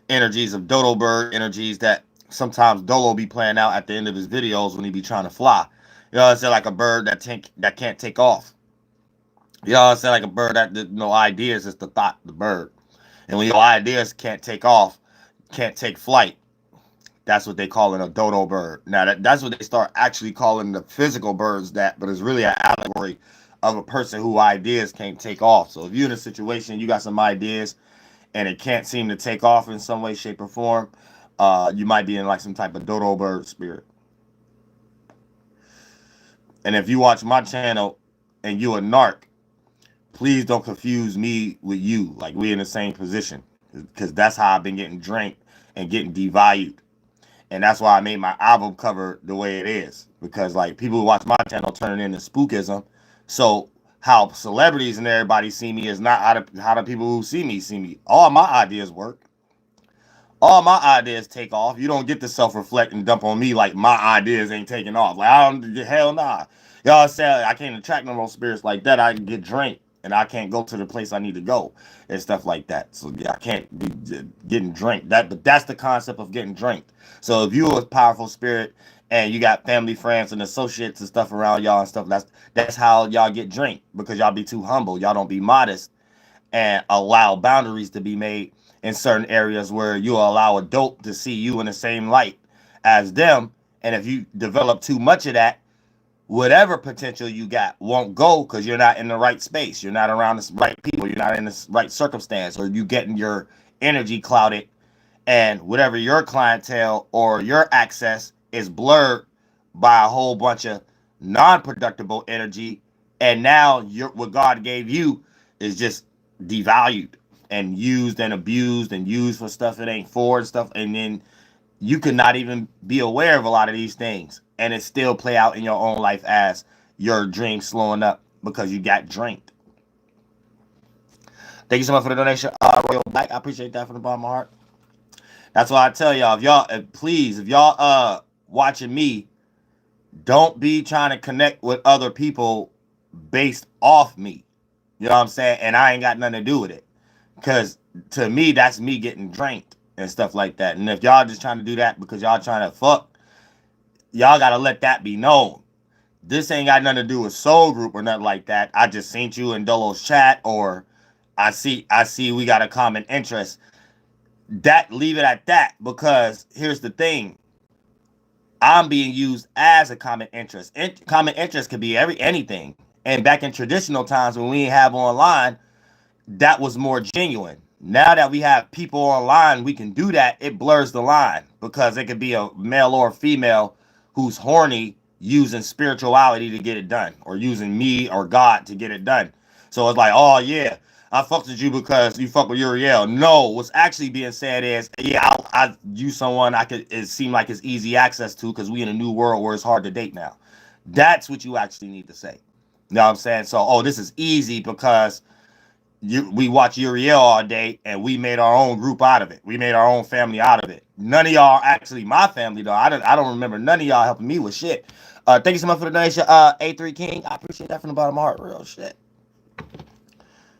energies of dodo bird energies that sometimes Dolo be playing out at the end of his videos when he be trying to fly. You know what I'm saying? Like a bird that can't take off. You know what I'm saying? Like a bird that no ideas is the thought, the bird. And when your ideas can't take off, can't take flight, that's what they call a dodo bird. Now that's what they start actually calling the physical birds that, but it's really an allegory of a person who ideas can't take off. So if you're in a situation, you got some ideas and it can't seem to take off in some way, shape, or form, you might be in like some type of dodo bird spirit. And if you watch my channel and you a narc, please don't confuse me with you. Like we in the same position, because that's how I've been getting drained and getting devalued. And that's why I made my album cover the way it is, because like people who watch my channel turn it into spookism. So how celebrities and everybody see me is not how the people who see me. All my ideas work. All my ideas take off. You don't get to self-reflect and dump on me like my ideas ain't taking off. Like I don't, hell nah. Y'all say I can't attract no more spirits like that. I get drained and I can't go to the place I need to go and stuff like that. So yeah, I can't be getting drained. But that's the concept of getting drained. So if you're a powerful spirit and you got family, friends, and associates and stuff around y'all and stuff, that's how y'all get drained, because y'all be too humble. Y'all don't be modest and allow boundaries to be made in certain areas where you allow a dope to see you in the same light as them. And if you develop too much of that, whatever potential you got won't go, because you're not in the right space. You're not around the right people. You're not in the right circumstance, or you getting your energy clouded, and whatever your clientele or your access is blurred by a whole bunch of non-productive energy. And now what God gave you is just devalued and used and abused and used for stuff it ain't for and stuff. And then you could not even be aware of a lot of these things, and it still play out in your own life as your dreams slowing up because you got drained. Thank you so much for the donation, Royal Black. I appreciate that from the bottom of my heart. That's why I tell y'all, please, if y'all watching me, don't be trying to connect with other people based off me. You know what I'm saying? And I ain't got nothing to do with it. Because to me, that's me getting drained and stuff like that. And if y'all just trying to do that because y'all trying to fuck, y'all got to let that be known. This ain't got nothing to do with Soul Group or nothing like that. I just seen you in Dolo's chat, or I see we got a common interest. That, leave it at that, because here's the thing. I'm being used as a common interest. Common interest could be anything. And back in traditional times when we didn't have online, that was more genuine. Now that we have people online, we can do that. It blurs the line, because it could be a male or a female who's horny using spirituality to get it done, or using me or God to get it done. So it's like, oh yeah, I fucked with you because you fuck with Uriel. No, what's actually being said is, yeah, I use someone it seem like it's easy access to, because we in a new world where it's hard to date now. That's what you actually need to say. You know what I'm saying? So, oh, this is easy because we watch Uriel all day, and we made our own group out of it. We made our own family out of it. None of y'all actually my family, though. I don't remember none of y'all helping me with shit. Thank you so much for the donation, A3 King. I appreciate that from the bottom of my heart. Real shit.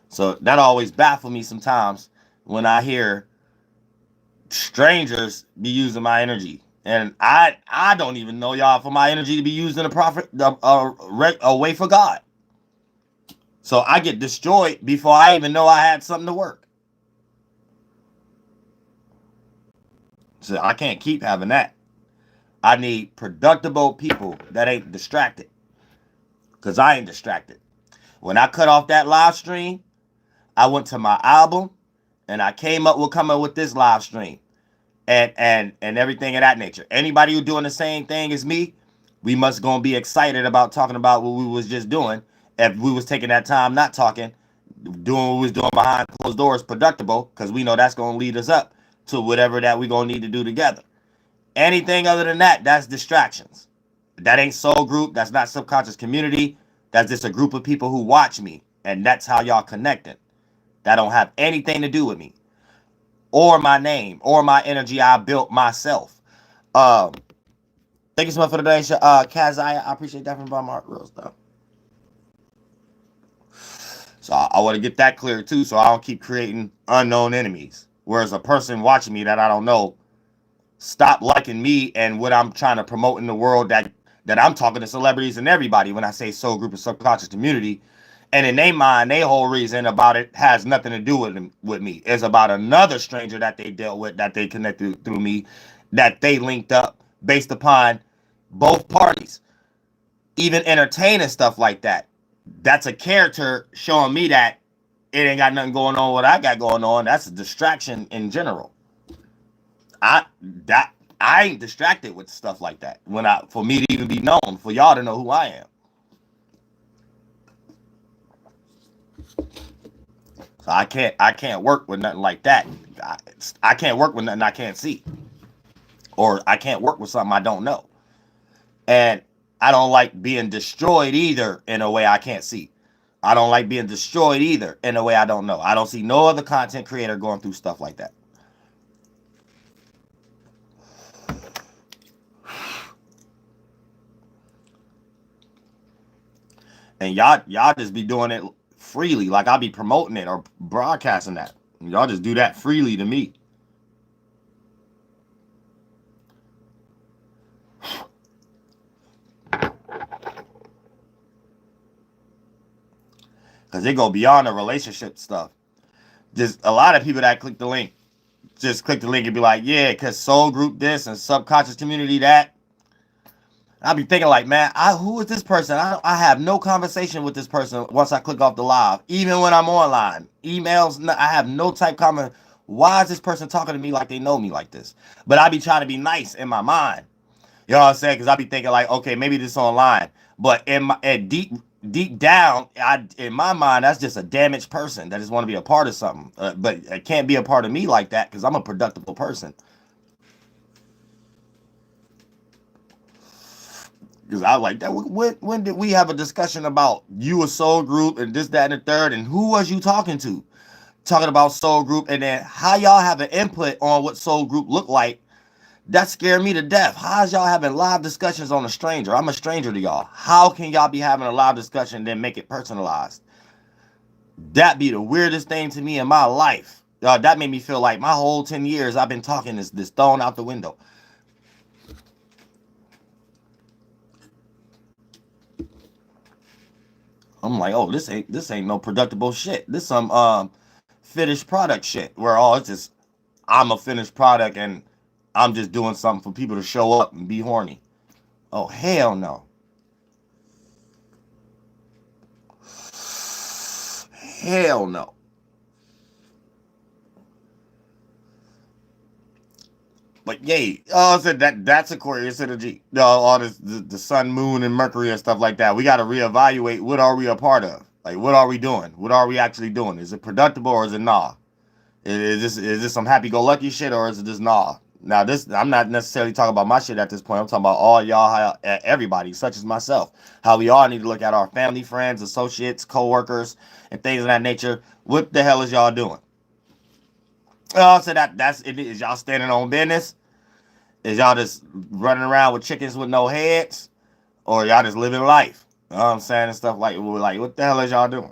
So that always baffles me sometimes when I hear strangers be using my energy. And I don't even know y'all for my energy to be used in a way for God. So I get destroyed before I even know I had something to work. So I can't keep having that. I need productive people that ain't distracted. Because I ain't distracted. When I cut off that live stream, I went to my album and I came up with this live stream. And everything of that nature. Anybody who doing the same thing as me, we must gonna be excited about talking about what we was just doing. If we was taking that time not talking, doing what we was doing behind closed doors, productive, because we know that's gonna lead us up to whatever that we gonna need to do together. Anything other than that, that's distractions. That ain't soul group. That's not subconscious community. That's just a group of people who watch me, and that's how y'all connecting. That don't have anything to do with me, or my name, or my energy I built myself. Thank you so much for the donation, Kazaya. I appreciate that from Bob Mark. Real stuff. So I want to get that clear too, so I don't keep creating unknown enemies. Whereas a person watching me that I don't know stop liking me and what I'm trying to promote in the world, that I'm talking to celebrities and everybody when I say soul group and subconscious community. And in their mind, their whole reason about it has nothing to do with me. It's about another stranger that they dealt with, that they connected through me, that they linked up based upon both parties. Even entertaining stuff like that. That's a character showing me that it ain't got nothing going on what I got going on. That's a distraction in general. I ain't distracted with stuff like that. For me to even be known, for y'all to know who I am. So I can't work with nothing like that. I can't work with nothing I can't see, or I can't work with something I don't know. And I don't like being destroyed either in a way I can't see. I don't like being destroyed either in a way I don't know. I don't see no other content creator going through stuff like that. And y'all just be doing it freely. Like I'll be promoting it or broadcasting that. Y'all just do that freely to me. Because they go beyond the relationship stuff. Just a lot of people that click the link, just click the link and be like, yeah, because soul group this and subconscious community that. I'll be thinking like, man, who is this person? I have no conversation with this person once I click off the live. Even when I'm online. Emails, I have no type comment. Why is this person talking to me like they know me like this? But I be trying to be nice in my mind. You know what I'm saying? Because I be thinking like, okay, maybe this is online. But deep down, in my mind, that's just a damaged person that just want to be a part of something. But it can't be a part of me like that because I'm a productive person. Because I was like, that when did we have a discussion about you a soul group and this, that, and the third, and who was you talking to? Talking about soul group, and then how y'all have an input on what soul group look like. That scared me to death. How's y'all having live discussions on a stranger? I'm a stranger to y'all. How can y'all be having a live discussion and then make it personalized? That be the weirdest thing to me in my life. That made me feel like my whole 10 years I've been talking this thrown out the window. I'm like, oh, this ain't no productive shit. This some finished product shit where it's just I'm a finished product and I'm just doing something for people to show up and be horny. Oh hell no. Hell no. But yay, I said that's Aquarius energy. All this the sun, moon, and Mercury and stuff like that. We got to reevaluate what are we a part of. Like what are we doing? What are we actually doing? Is it productive or is it nah? Is this some happy go lucky shit or is it just nah? Now this I'm not necessarily talking about my shit at this point. I'm talking about all y'all, everybody, such as myself. How we all need to look at our family, friends, associates, co-workers, and things of that nature. What the hell is y'all doing? So that's it. Is y'all standing on business? Is y'all just running around with chickens with no heads? Or y'all just living life? You know what I'm saying? And stuff like what the hell is y'all doing?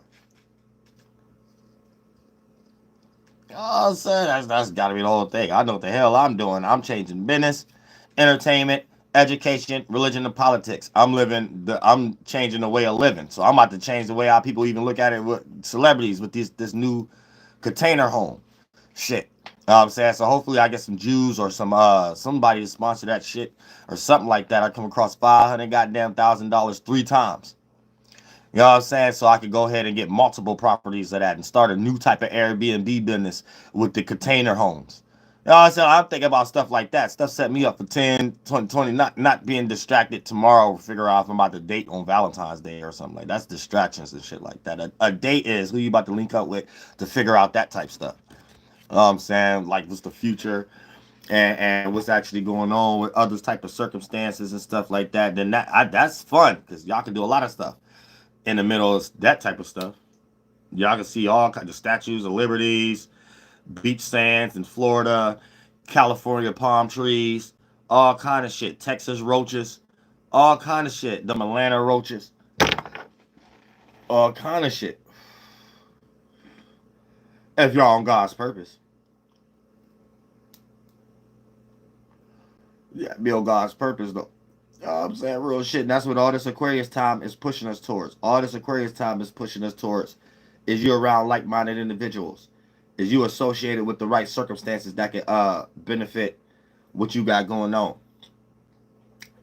Oh, sir, that's got to be the whole thing. I know what the hell I'm doing. I'm changing business, entertainment, education, religion, and politics. I'm changing the way of living. So I'm about to change the way how people even look at it with celebrities with this new container home shit. You know what I'm saying? So hopefully I get some Jews or somebody to sponsor that shit or something like that. I come across $500,000 three times. You know what I'm saying? So I could go ahead and get multiple properties of that and start a new type of Airbnb business with the container homes. You know what I'm saying? I'm thinking about stuff like that. Stuff set me up for 10, 20, 20, not being distracted tomorrow, figure out if I'm about to date on Valentine's Day or something like that. That's distractions and shit like that. A date is who you about to link up with to figure out that type stuff. You know what I'm saying? Like what's the future and what's actually going on with other type of circumstances and stuff like that. Then that's fun because y'all can do a lot of stuff in the middle of that type of stuff. Y'all can see all kinds of statues of liberties, beach sands in Florida, California palm trees, all kind of shit. Texas roaches, all kind of shit. The Atlanta roaches, all kind of shit. If y'all on God's purpose, yeah, be on God's purpose though. You know what I'm saying? Real shit. And that's what all this Aquarius time is pushing us towards. All this Aquarius time is pushing us towards. Is you around like-minded individuals? Is you associated with the right circumstances that can benefit what you got going on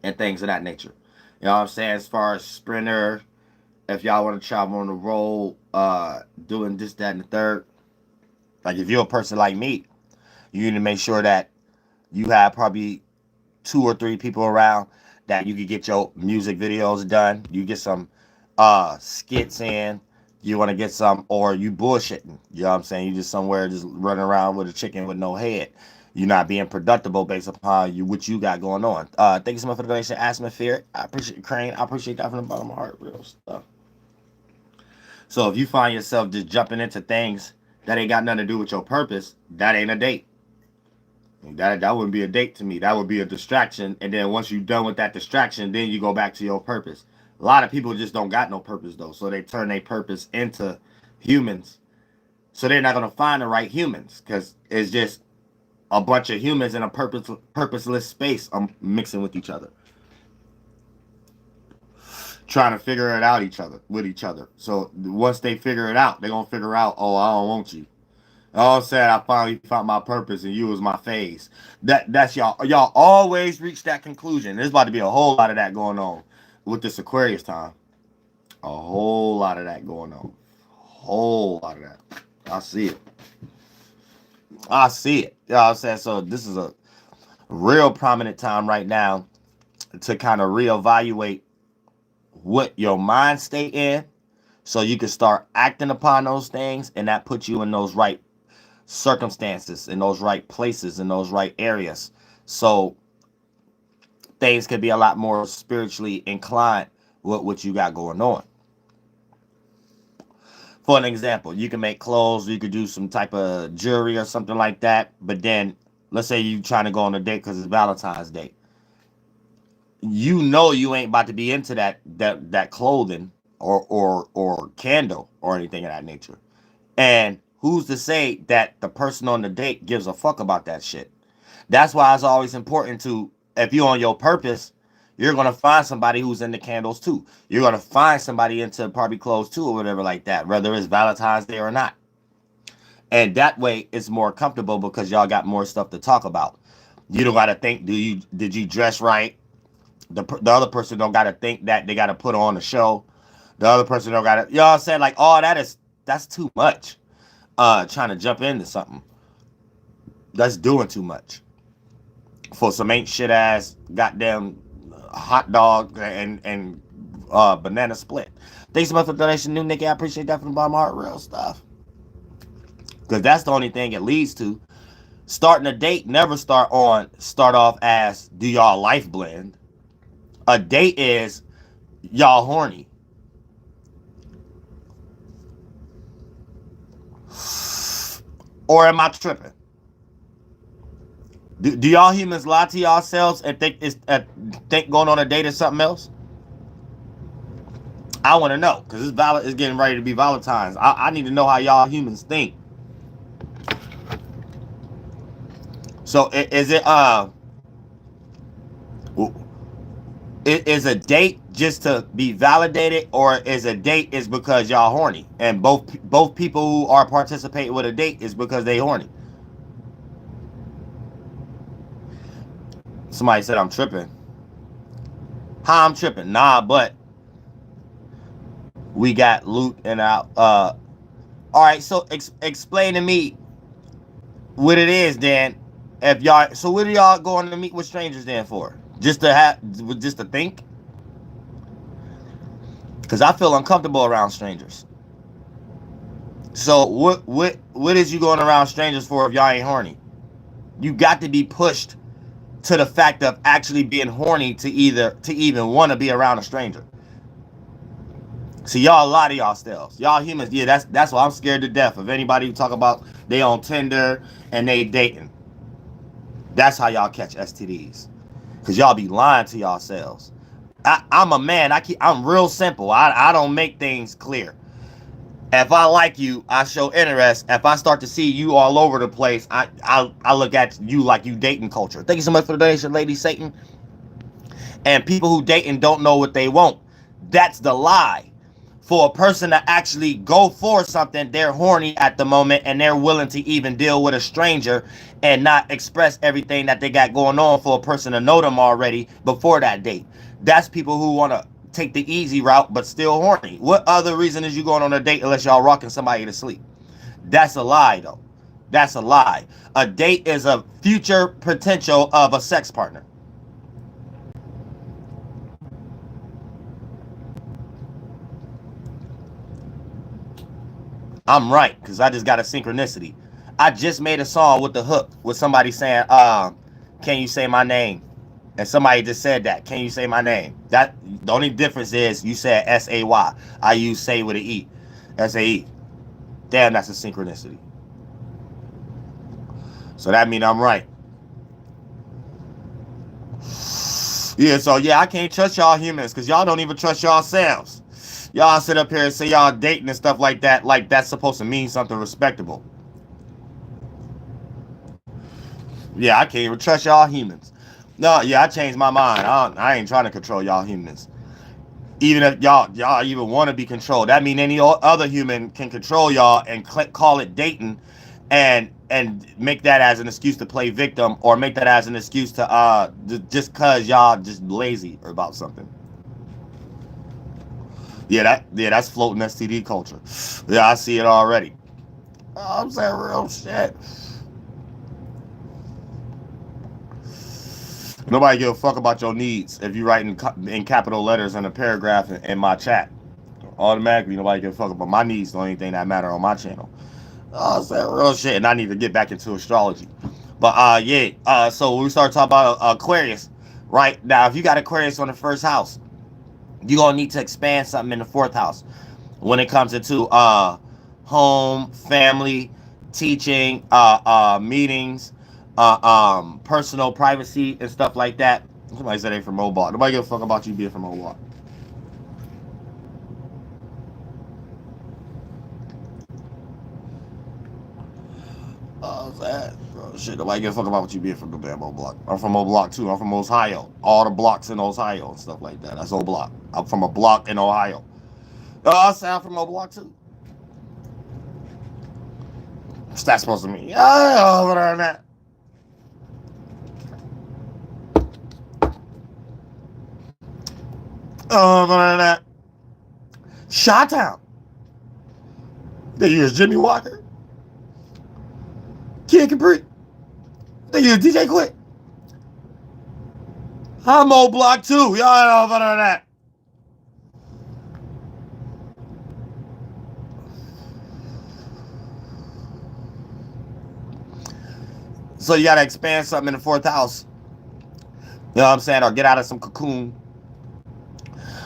and things of that nature? You know what I'm saying? As far as sprinter, if y'all want to travel on the road, doing this, that, and the third. Like if you're a person like me, you need to make sure that you have probably two or three people around that you could get your music videos done. You get some skits in. You want to get some, or you bullshitting. You know what I'm saying? You just somewhere just running around with a chicken with no head. You're not being productive based upon what you got going on. Thank you so much for the donation, Atmosphere. I appreciate Crane. I appreciate that from the bottom of my heart. Real stuff. So if you find yourself just jumping into things that ain't got nothing to do with your purpose, that ain't a date. That wouldn't be a date to me. That would be a distraction. And then once you're done with that distraction, then you go back to your purpose. A lot of people just don't got no purpose though. So they turn their purpose into humans. So they're not gonna find the right humans because it's just a bunch of humans in a purposeless space mixing with each other. Trying to figure it out with each other. So once they figure it out, they're gonna figure out, oh, I don't want you. All said, I finally found my purpose, and you was my phase. That's y'all. Y'all always reach that conclusion. There's about to be a whole lot of that going on with this Aquarius time. A whole lot of that going on. Whole lot of that. I see it. I see it. You know what I'm saying? So this is a real prominent time right now to kind of reevaluate what your mind state in, so you can start acting upon those things, and that puts you in those right circumstances, in those right places, in those right areas. So things could be a lot more spiritually inclined with what you got going on. For an example, you can make clothes, you could do some type of jewelry or something like that. But then, let's say you trying to go on a date because it's Valentine's Day. You know you ain't about to be into that clothing or candle or anything of that nature. And who's to say that the person on the date gives a fuck about that shit? That's why it's always important to, if you're on your purpose, you're gonna find somebody who's into candles too. You're gonna find somebody into party clothes too, or whatever like that, whether it's Valentine's Day or not. And that way, it's more comfortable because y'all got more stuff to talk about. You don't gotta think, did you dress right? The other person don't gotta think that they gotta put on a show. The other person don't gotta, you know what I'm saying? Like, oh, that's too much. Trying to jump into something. That's doing too much. For some ain't shit ass goddamn hot dog and banana split. Thanks so much for the donation, new Nicky. I appreciate that from the bottom of my heart, real stuff. Because that's the only thing it leads to. Starting a date never start off as do y'all life blend. A date is y'all horny. Or am I tripping? Do y'all humans lie to yourselves and think going on a date is something else? I want to know because it's getting ready to be Valentine's. I need to know how y'all humans think. So is a date just to be validated, or is a date is because y'all horny? And both people who are participating with a date is because they horny. Somebody said I'm tripping. How I'm tripping? Nah, but we got loot and out. All right, so explain to me what it is then. If y'all, so what are y'all going to meet with strangers then for? Just to think? Because I feel uncomfortable around strangers. So what is you going around strangers for if y'all ain't horny? You got to be pushed to the fact of actually being horny to even want to be around a stranger. See, y'all lie to yourselves. Y'all humans, yeah, that's why I'm scared to death of anybody who talk about they on Tinder and they dating. That's how y'all catch STDs. Cause y'all be lying to yourselves. I'm a man. I'm real simple. I don't make things clear. If I like you, I show interest. If I start to see you all over the place, I look at you like you dating culture. Thank you so much for the donation, Lady Satan. And people who date and don't know what they want. That's the lie. For a person to actually go for something, they're horny at the moment and they're willing to even deal with a stranger and not express everything that they got going on for a person to know them already before that date. That's people who want to take the easy route but still horny. What other reason is you going on a date unless y'all rocking somebody to sleep? That's a lie, though. That's a lie. A date is a future potential of a sex partner. I'm right, because I just got a synchronicity. I just made a song with the hook with somebody saying, can you say my name? And somebody just said that. Can you say my name? That the only difference is you said S-A-Y. I use say with an E. S-A-E. Damn, that's a synchronicity. So that means I'm right. Yeah, so yeah, I can't trust y'all humans because y'all don't even trust yourselves. Y'all sit up here and say y'all dating and stuff like that, like that's supposed to mean something respectable. Yeah, I can't even trust y'all humans. No, yeah, I changed my mind. I ain't trying to control y'all humans. Even if y'all even want to be controlled, that mean any other human can control y'all and call it dating, and make that as an excuse to play victim or make that as an excuse to just cause y'all just lazy about something. Yeah, that's floating STD culture. Yeah, I see it already. Oh, I'm saying real shit. Nobody give a fuck about your needs if you write in capital letters in a paragraph in my chat. Automatically, nobody give a fuck about my needs. The only thing that matter on my channel. Oh, I'm saying real shit, and I need to get back into astrology. But yeah, so we start talking about Aquarius. right? Now, if you got Aquarius on the first house, you're gonna need to expand something in the fourth house when it comes into home, family, teaching, meetings, personal privacy and stuff like that. Somebody said they from Mobile. Nobody give a fuck about you being from Mobile. Bro, shit, nobody give a fuck about what you being from the damn O Block. I'm from O Block too. I'm from Ohio. All the blocks in Ohio and stuff like that. That's O Block. I'm from a block in Ohio. I sound from O Block too. What's that supposed to mean? Yeah, over there and that. Over there and that. Chi-Town. They use Jimmy Walker. Kid Capri. They use DJ Quick. I'm O Block too. Y'all over there and that. So you gotta expand something in the fourth house. You know what I'm saying? Or get out of some cocoon.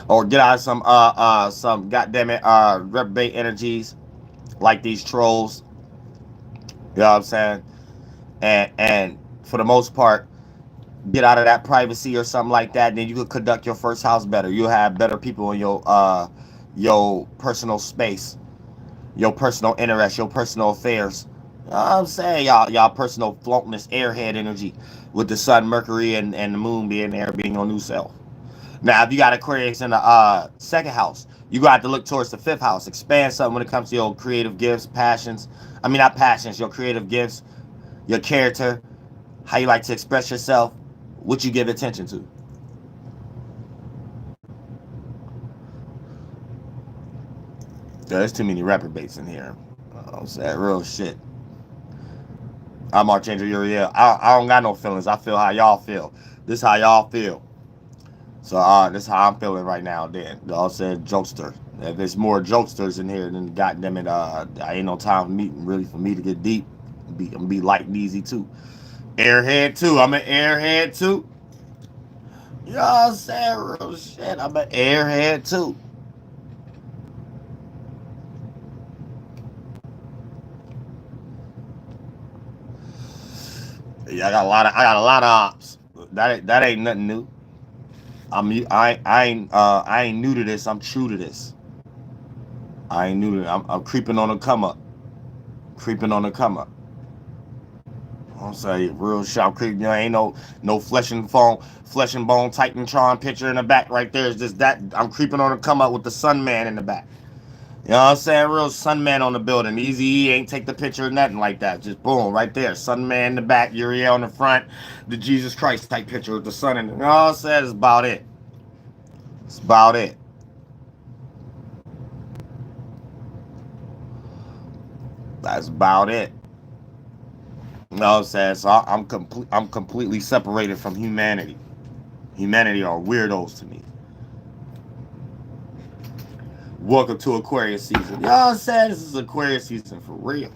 Or get out of some goddamn it reprobate energies like these trolls. You know what I'm saying? And for the most part, get out of that privacy or something like that, and then you could conduct your first house better. You'll have better people in your personal space, your personal interests, your personal affairs. You know what I'm saying? Y'all personal floatiness airhead energy with the sun, Mercury, and the moon being there, being your new self. Now, if you got Aquarius in the second house, you got to look towards the fifth house. Expand something when it comes to your creative gifts, passions. I mean, not passions, your creative gifts, your character, how you like to express yourself, what you give attention to. There's too many reprobates in here. I'm saying real shit. I'm Archangel Uriel. I don't got no feelings. I feel how y'all feel. This how y'all feel. So this is how I'm feeling right now. Then y'all said jokester. If there's more jokesters in here, then goddamn it, I ain't no time for me really for me to get deep. I'm gonna be light and easy too. Airhead too. I'm an airhead too. Y'all saying real shit. I'm an airhead too. Yeah, I got a lot of ops. That ain't nothing new. I ain't new to this. I'm true to this. I ain't new to it. I'm creeping on a come up. Creeping on a come up. I'm saying real shit. I'm creeping. Ain't no flesh and bone Titantron picture in the back right there. It's just that I'm creeping on a come up with the Sun Man in the back. You know what I'm saying? Real Sun Man on the building. Easy E ain't take the picture or nothing like that. Just boom, right there. Sun Man in the back, Uriel in the front, the Jesus Christ type picture with the sun in it. You know what I'm saying? It's about it. It's about it. That's about it. You know what I'm saying? So I'm completely separated from humanity. Humanity are weirdos to me. Welcome to Aquarius season. You know what I'm saying? This is Aquarius season for real. You know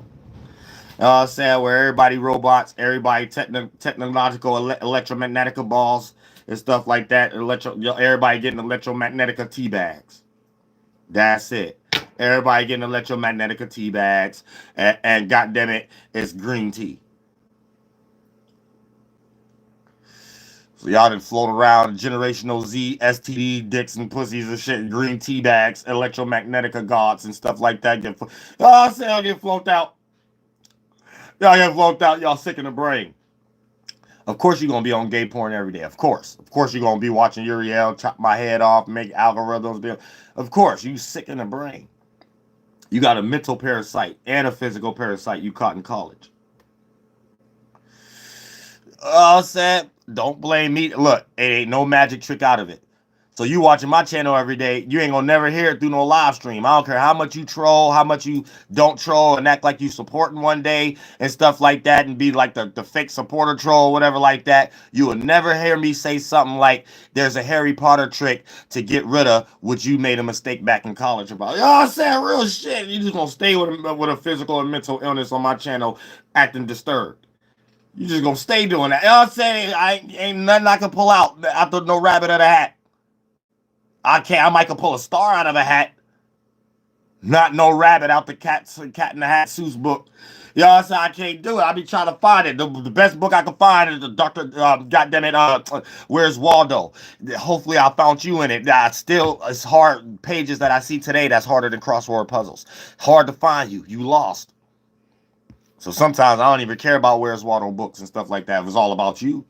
what I'm saying? Where everybody robots, everybody technological electromagnetic balls and stuff like that. Everybody getting electromagnetic tea bags. That's it. Everybody getting electromagnetic tea bags, and goddamn it, it's green tea. So y'all done float around generational Z, STD, dicks and pussies and shit, green tea bags, electromagnetic gods and stuff like that. I say y'all get floated out. Y'all get floated out. Y'all sick in the brain. Of course you're gonna be on gay porn every day. Of course. Of course you're gonna be watching Uriel chop my head off, make algorithms. Of course, you sick in the brain. You got a mental parasite and a physical parasite you caught in college. Said, don't blame me. Look, it ain't no magic trick out of it. So you watching my channel every day, you ain't gonna never hear it through no live stream. I don't care how much you troll, how much you don't troll and act like you supporting one day and stuff like that and be like the fake supporter troll, whatever like that. You will never hear me say something like there's a Harry Potter trick to get rid of what you made a mistake back in college about. I'm saying real shit. You just gonna stay with a physical and mental illness on my channel acting disturbed. You just gonna stay doing that. You know what I'm saying? Ain't nothing I can pull out after no rabbit out of the hat. I can't. I might can pull a star out of a hat, not no rabbit out the cat in the hat Seuss book. You know what I'm saying? I can't do it. I be trying to find it. The best book I can find is the Doctor. Goddamn it. Where's Waldo? Hopefully, I found you in it. Still, it's hard pages that I see today. That's harder than crossword puzzles. Hard to find you. You lost. So sometimes I don't even care about Where's Waldo books and stuff like that. If it's all about you,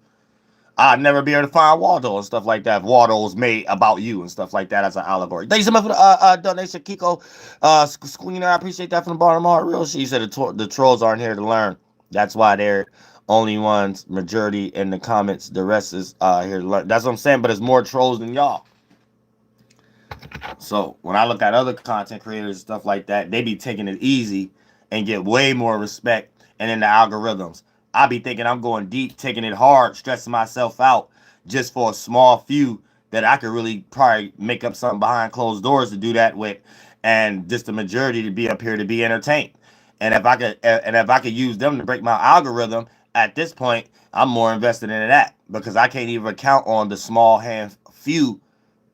I'd never be able to find Waldo and stuff like that. If Waldo was made about you and stuff like that as an allegory. Thank you so much for the donation, Kiko. Squeener, I appreciate that from the bottom of my heart. Real shit. She said the trolls aren't here to learn. That's why they're only ones, majority in the comments. The rest is here to learn. That's what I'm saying, but it's more trolls than y'all. So when I look at other content creators and stuff like that, they be taking it easy and get way more respect. And in the algorithms, I be thinking I'm going deep, taking it hard, stressing myself out just for a small few that I could really probably make up something behind closed doors to do that with, and just the majority to be up here to be entertained. And if I could use them to break my algorithm, at this point, I'm more invested in that because I can't even count on the small hand few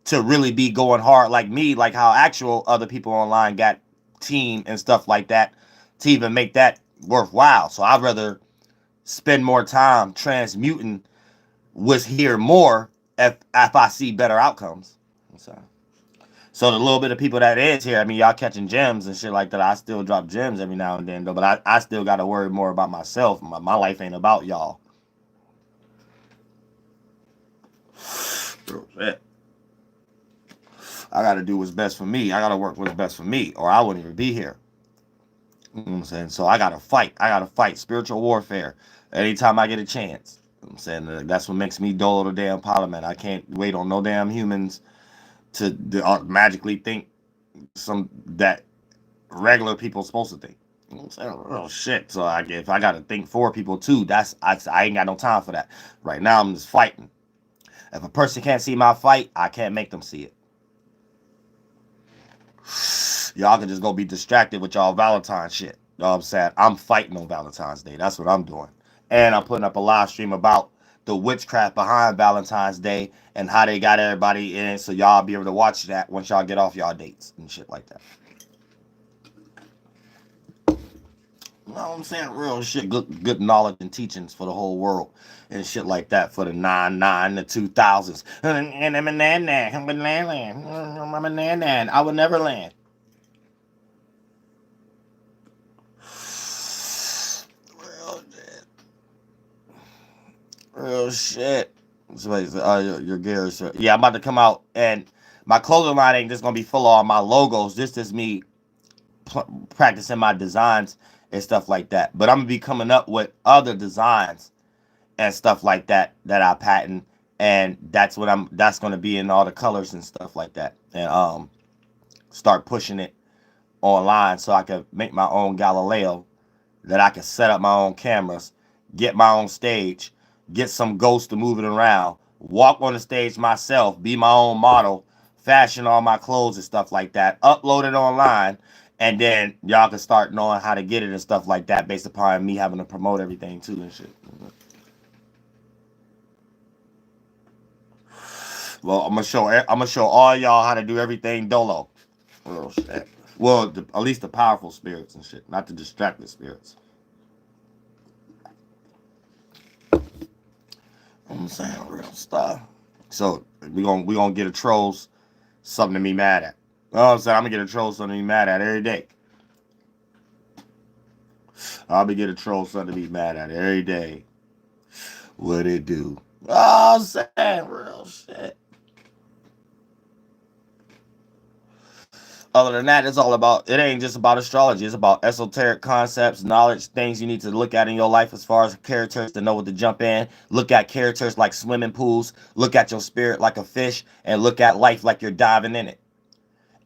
to really be going hard like me, like how actual other people online got team and stuff like that to even make that worthwhile. So I'd rather spend more time transmuting what's here more if I see better outcomes. So, so the little bit of people that is here, I mean, y'all catching gems and shit like that. I still drop gems every now and then, though. But I still got to worry more about myself. My life ain't about y'all. I got to do what's best for me. I got to work what's best for me, or I wouldn't even be here. You know what I'm saying? So I got to fight. I got to fight spiritual warfare anytime I get a chance. You know what I'm saying? That's what makes me Doelowdapilotman. I can't wait on no damn humans to magically think some that regular people supposed to think. You know what I'm saying? Oh shit. So if I got to think for people too, I ain't got no time for that. Right now I'm just fighting. If a person can't see my fight, I can't make them see it. Y'all can just go be distracted with y'all Valentine's shit. You know what I'm saying? I'm fighting on Valentine's Day. That's what I'm doing. And I'm putting up a live stream about the witchcraft behind Valentine's Day and how they got everybody in, so y'all be able to watch that once y'all get off y'all dates and shit like that. You know what I'm saying? Real shit. Good knowledge and teachings for the whole world and shit like that for the 99 the 2000s. And I would never land. Real shit. Your gears. Yeah, I'm about to come out, and my clothing line ain't just gonna be full of all my logos. This is me practicing my designs and stuff like that. But I'm gonna be coming up with other designs and stuff like that that I patent, and that's what I'm. That's gonna be in all the colors and stuff like that, and start pushing it online so I can make my own Galileo, that I can set up my own cameras, get my own stage, get some ghosts to move it around, walk on the stage myself, be my own model, fashion all my clothes and stuff like that, upload it online, and then y'all can start knowing how to get it and stuff like that based upon me having to promote everything too and shit. Well, I'm gonna show all y'all how to do everything dolo. Real shit. Well, at least the powerful spirits and shit, not the distracted spirits. I'm saying real stuff. So we gonna get a trolls something to be mad at. You know what I'm saying? I'm gonna get a troll something to be mad at every day. I'll be getting a troll something to be mad at every day. What it do? Oh, I'm saying real shit. Other than that, it's all about, it ain't just about astrology. It's about esoteric concepts, knowledge, things you need to look at in your life as far as characters to know what to jump in. Look at characters like swimming pools. Look at your spirit like a fish, and look at life like you're diving in it.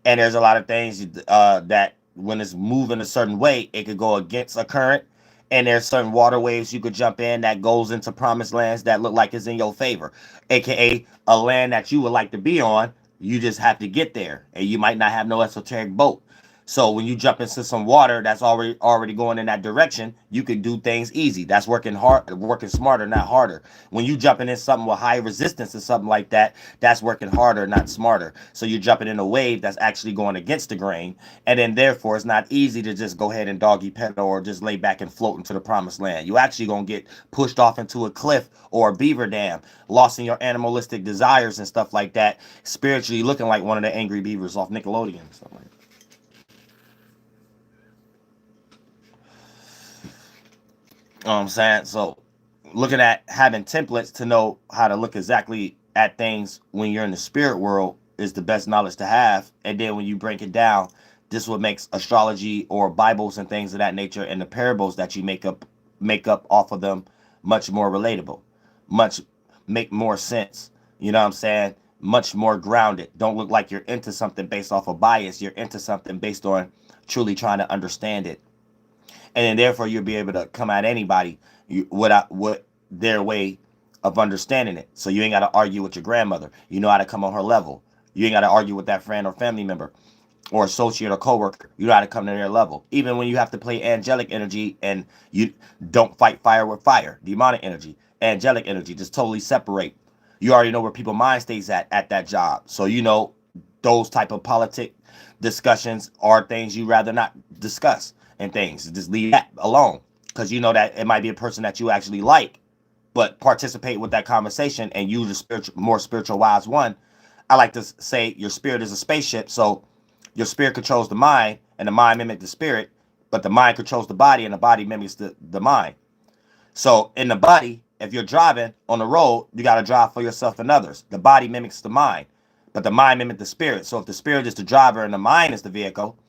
And there's a lot of things that when it's moving a certain way, it could go against a current. And there's certain water waves you could jump in that goes into promised lands that look like it's in your favor, aka a land that you would like to be on. You just have to get there, and you might not have no esoteric boat. So when you jump into some water that's already going in that direction, you can do things easy. That's working hard, working smarter, not harder. When you jumping in something with high resistance or something like that, that's working harder, not smarter. So you're jumping in a wave that's actually going against the grain, and then therefore it's not easy to just go ahead and doggy pedal or just lay back and float into the promised land. You actually gonna get pushed off into a cliff or a beaver dam, lost in your animalistic desires and stuff like that, spiritually looking like one of the angry beavers off Nickelodeon. Something like that. You know what I'm saying? So looking at having templates to know how to look exactly at things when you're in the spirit world is the best knowledge to have. And then when you break it down, this is what makes astrology or Bibles and things of that nature and the parables that you make up off of them much more relatable, much make more sense. You know what I'm saying? Much more grounded. Don't look like you're into something based off of bias. You're into something based on truly trying to understand it, and then therefore you'll be able to come at anybody without what their way of understanding it. So you ain't got to argue with your grandmother. You know how to come on her level. You ain't got to argue with that friend or family member or associate or coworker. You know how to come to their level. Even when you have to play angelic energy and you don't fight fire with fire, demonic energy, angelic energy, just totally separate. You already know where people mind stays at that job. So you know those type of politic discussions are things you rather not discuss and things. Just leave that alone because you know that it might be a person that you actually like, but participate with that conversation and use the more spiritual wise one. I like to say your spirit is a spaceship, so your spirit controls the mind and the mind mimics the spirit, but the mind controls the body and the body mimics the mind. So in the body, if you're driving on the road, you got to drive for yourself and others. The body mimics the mind, but the mind mimics the spirit. So if the spirit is the driver and the mind is the vehicle,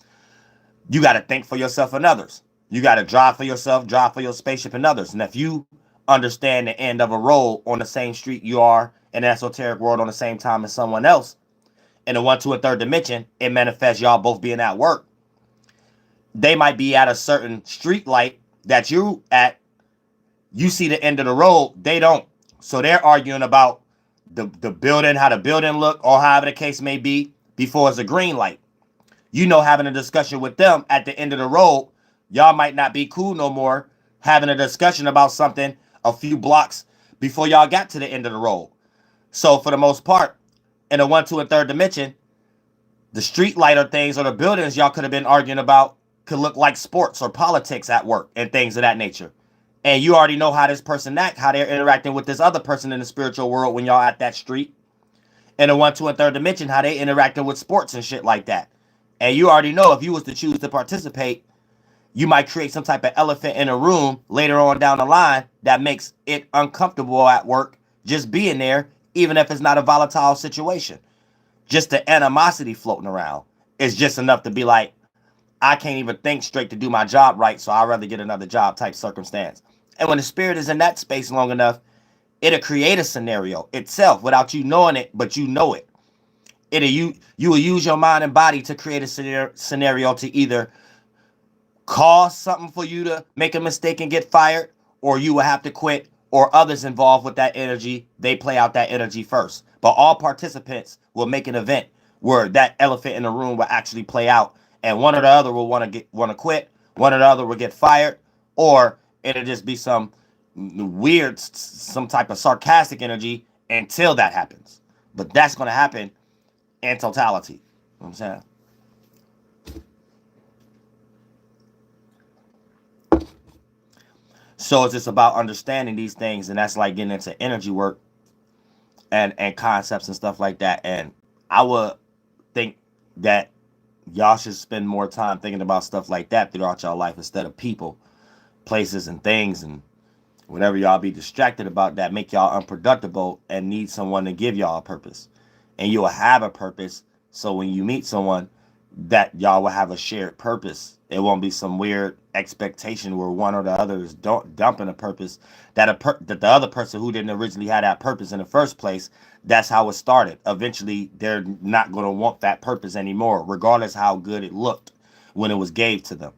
you got to think for yourself and others. You got to drive for yourself, drive for your spaceship and others. And if you understand the end of a road on the same street you are in the esoteric world on the same time as someone else, in the one, two, and third dimension, it manifests y'all both being at work. They might be at a certain street light that you at. You see the end of the road. They don't. So they're arguing about the building, how the building look, or however the case may be, before it's a green light. You know, having a discussion with them at the end of the road, y'all might not be cool no more. Having a discussion about something a few blocks before y'all got to the end of the road. So for the most part, in a one, two, and third dimension, the street light or things or the buildings y'all could have been arguing about could look like sports or politics at work and things of that nature. And you already know how this person act, how they're interacting with this other person in the spiritual world when y'all at that street. In the one, two, and third dimension, how they interacting with sports and shit like that. And you already know if you was to choose to participate, you might create some type of elephant in a room later on down the line that makes it uncomfortable at work just being there, even if it's not a volatile situation. Just the animosity floating around is just enough to be like, I can't even think straight to do my job right, so I'd rather get another job type circumstance. And when the spirit is in that space long enough, it'll create a scenario itself without you knowing it, but you know it. You will use your mind and body to create a scenario to either cause something for you to make a mistake and get fired, or you will have to quit, or others involved with that energy, they play out that energy first. But all participants will make an event where that elephant in the room will actually play out, and one or the other will want to quit, one or the other will get fired, or it'll just be some weird, some type of sarcastic energy until that happens. But that's going to happen in totality. You know what I'm saying? So it's just about understanding these things, and that's like getting into energy work and concepts and stuff like that. And I would think that y'all should spend more time thinking about stuff like that throughout y'all life instead of people, places, and things. And whenever y'all be distracted about that, make y'all unproductible and need someone to give y'all a purpose. And you'll have a purpose. So when you meet someone, that y'all will have a shared purpose. It won't be some weird expectation where one or the other is dumping a purpose that the other person who didn't originally have that purpose in the first place. That's how it started. Eventually, they're not going to want that purpose anymore, regardless how good it looked when it was gave to them,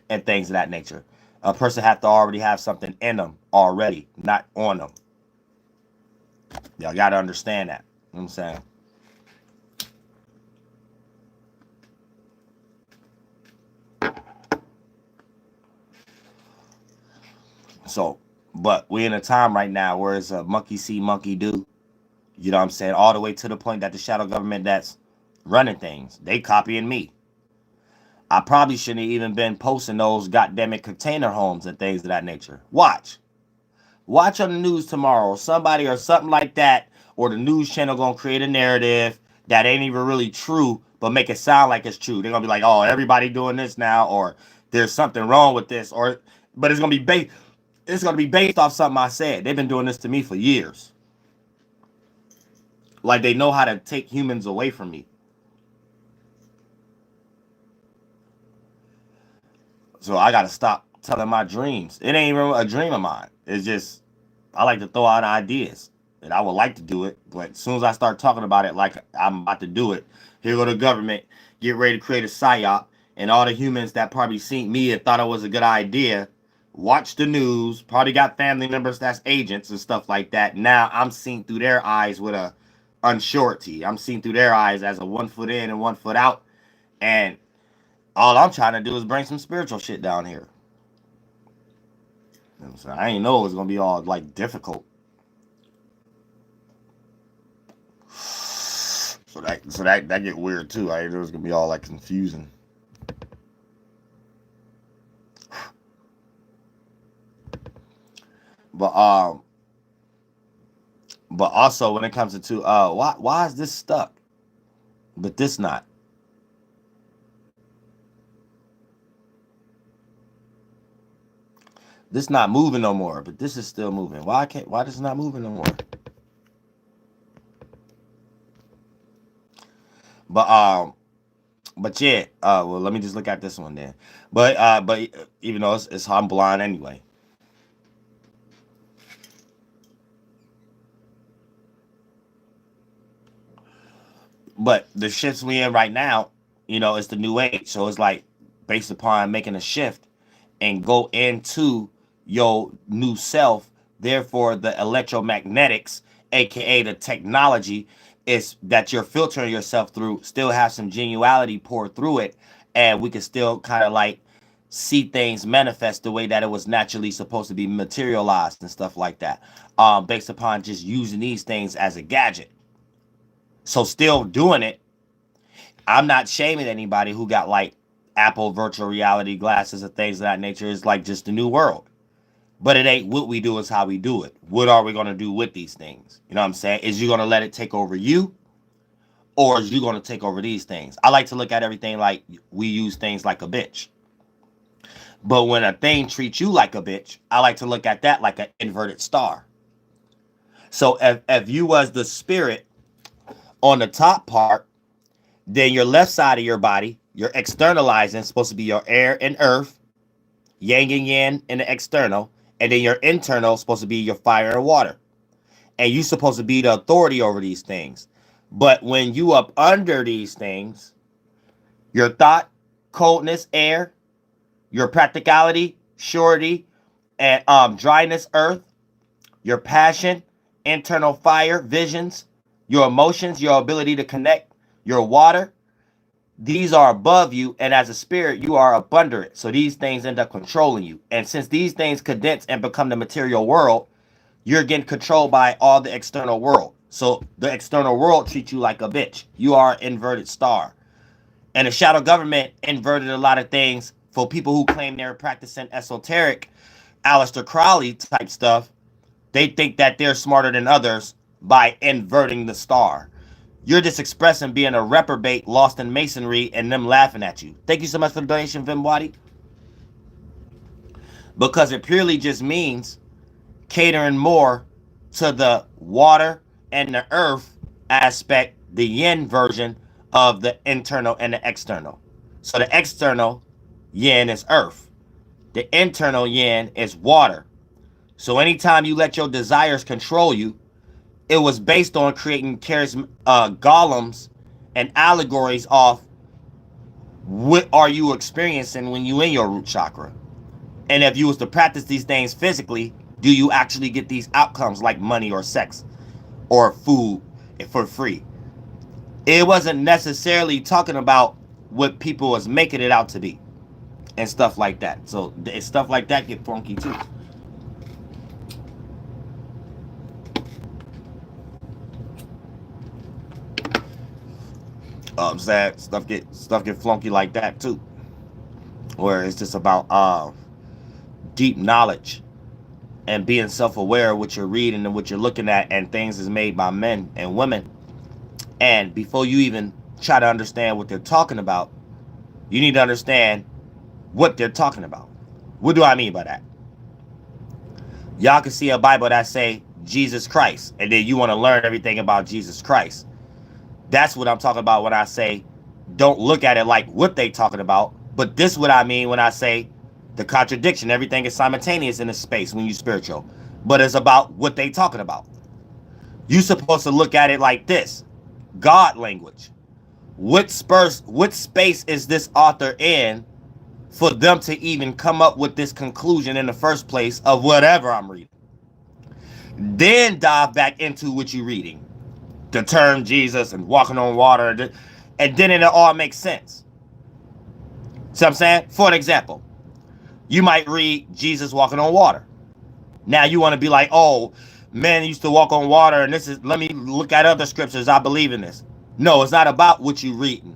and things of that nature. A person have to already have something in them already, not on them. Y'all got to understand that. You know what I'm saying? So, but we're in a time right now where it's a monkey see, monkey do. You know what I'm saying? All the way to the point that the shadow government that's running things, they copying me. I probably shouldn't have even been posting those goddamn container homes and things of that nature. Watch on the news tomorrow. Somebody or something like that, or the news channel gonna create a narrative that ain't even really true, but make it sound like it's true. They're gonna be like, "Oh, everybody doing this now," or "There's something wrong with this," or but it's gonna be based. It's gonna be based off something I said. They've been doing this to me for years. Like they know how to take humans away from me. So I gotta stop telling my dreams. It ain't even a dream of mine. It's just I like to throw out ideas. And I would like to do it, but as soon as I start talking about it like I'm about to do it, here go the government, get ready to create a psyop, and all the humans that probably seen me and thought it was a good idea, watch the news, probably got family members that's agents and stuff like that. Now I'm seen through their eyes with a unsurety. I'm seen through their eyes as a 1 foot in and 1 foot out. And all I'm trying to do is bring some spiritual shit down here. You know what I'm saying? I ain't know it was gonna be all like difficult. So that get weird too. I knew it was gonna be all like confusing. But but also when it comes to why is this stuck? But this not. This not moving no more, but this is still moving. Why this not moving no more? But but yeah, well let me just look at this one then. But even though I'm blind anyway. But the shifts we in right now, it's the new age. So it's like based upon making a shift and go into your new self. Therefore, the electromagnetics, aka the technology, is that you're filtering yourself through, still have some genuality poured through it, and we can still kind of like see things manifest the way that it was naturally supposed to be materialized and stuff like that. Based upon just using these things as a gadget. So still doing it. I'm not shaming anybody who got like Apple virtual reality glasses and things of that nature. It's like just the new world. But it ain't what we do, is how we do it. What are we going to do with these things? You know what I'm saying? Is you going to let it take over you? Or is you going to take over these things? I like to look at everything like we use things like a bitch. But when a thing treats you like a bitch, I like to look at that like an inverted star. So if you was the spirit on the top part, then your left side of your body, your externalizing, is supposed to be your air and earth, yang and yin in the external, and then your internal is supposed to be your fire and water. And you're supposed to be the authority over these things. But when you up under these things, your thought, coldness, air, your practicality, surety, and dryness, earth, your passion, internal fire, visions, your emotions, your ability to connect, your water, these are above you, and as a spirit, you are up under it. So these things end up controlling you. And since these things condense and become the material world, you're getting controlled by all the external world. So the external world treats you like a bitch. You are an inverted star. And the shadow government inverted a lot of things for people who claim they're practicing esoteric, Aleister Crowley type stuff. They think that they're smarter than others by inverting the star. You're just expressing being a reprobate lost in masonry and them laughing at you. Thank you so much for the donation, Vimwadi. Because it purely just means catering more to the water and the earth aspect, the yin version of the internal and the external. So the external yin is earth. The internal yin is water. So anytime you let your desires control you, it was based on creating golems and allegories of what are you experiencing when you in your root chakra. And if you was to practice these things physically, do you actually get these outcomes like money or sex or food for free? It wasn't necessarily talking about what people was making it out to be and stuff like that. So stuff like that get funky too. Sad stuff get flunky like that too, where it's just about deep knowledge and being self-aware of what you're reading and what you're looking at, and things is made by men and women. And before you even try to understand what they're talking about, you need to understand what they're talking about. What do I mean by that? Y'all can see a Bible that say Jesus Christ, and then you want to learn everything about Jesus Christ. That's what I'm talking about when I say don't look at it like what they talking about, but this is what I mean when I say the contradiction. Everything is simultaneous in this space when you spiritual, but it's about what they talking about. You supposed to look at it like this: God language. What space is this author in for them to even come up with this conclusion in the first place of whatever I'm reading? Then dive back into what you're reading, the term Jesus and walking on water, and then it all makes sense. See what I'm saying? For an example, you might read Jesus walking on water. Now you want to be like, oh, men used to walk on water, and this is, let me look at other scriptures, I believe in this. No, it's not about what you're reading.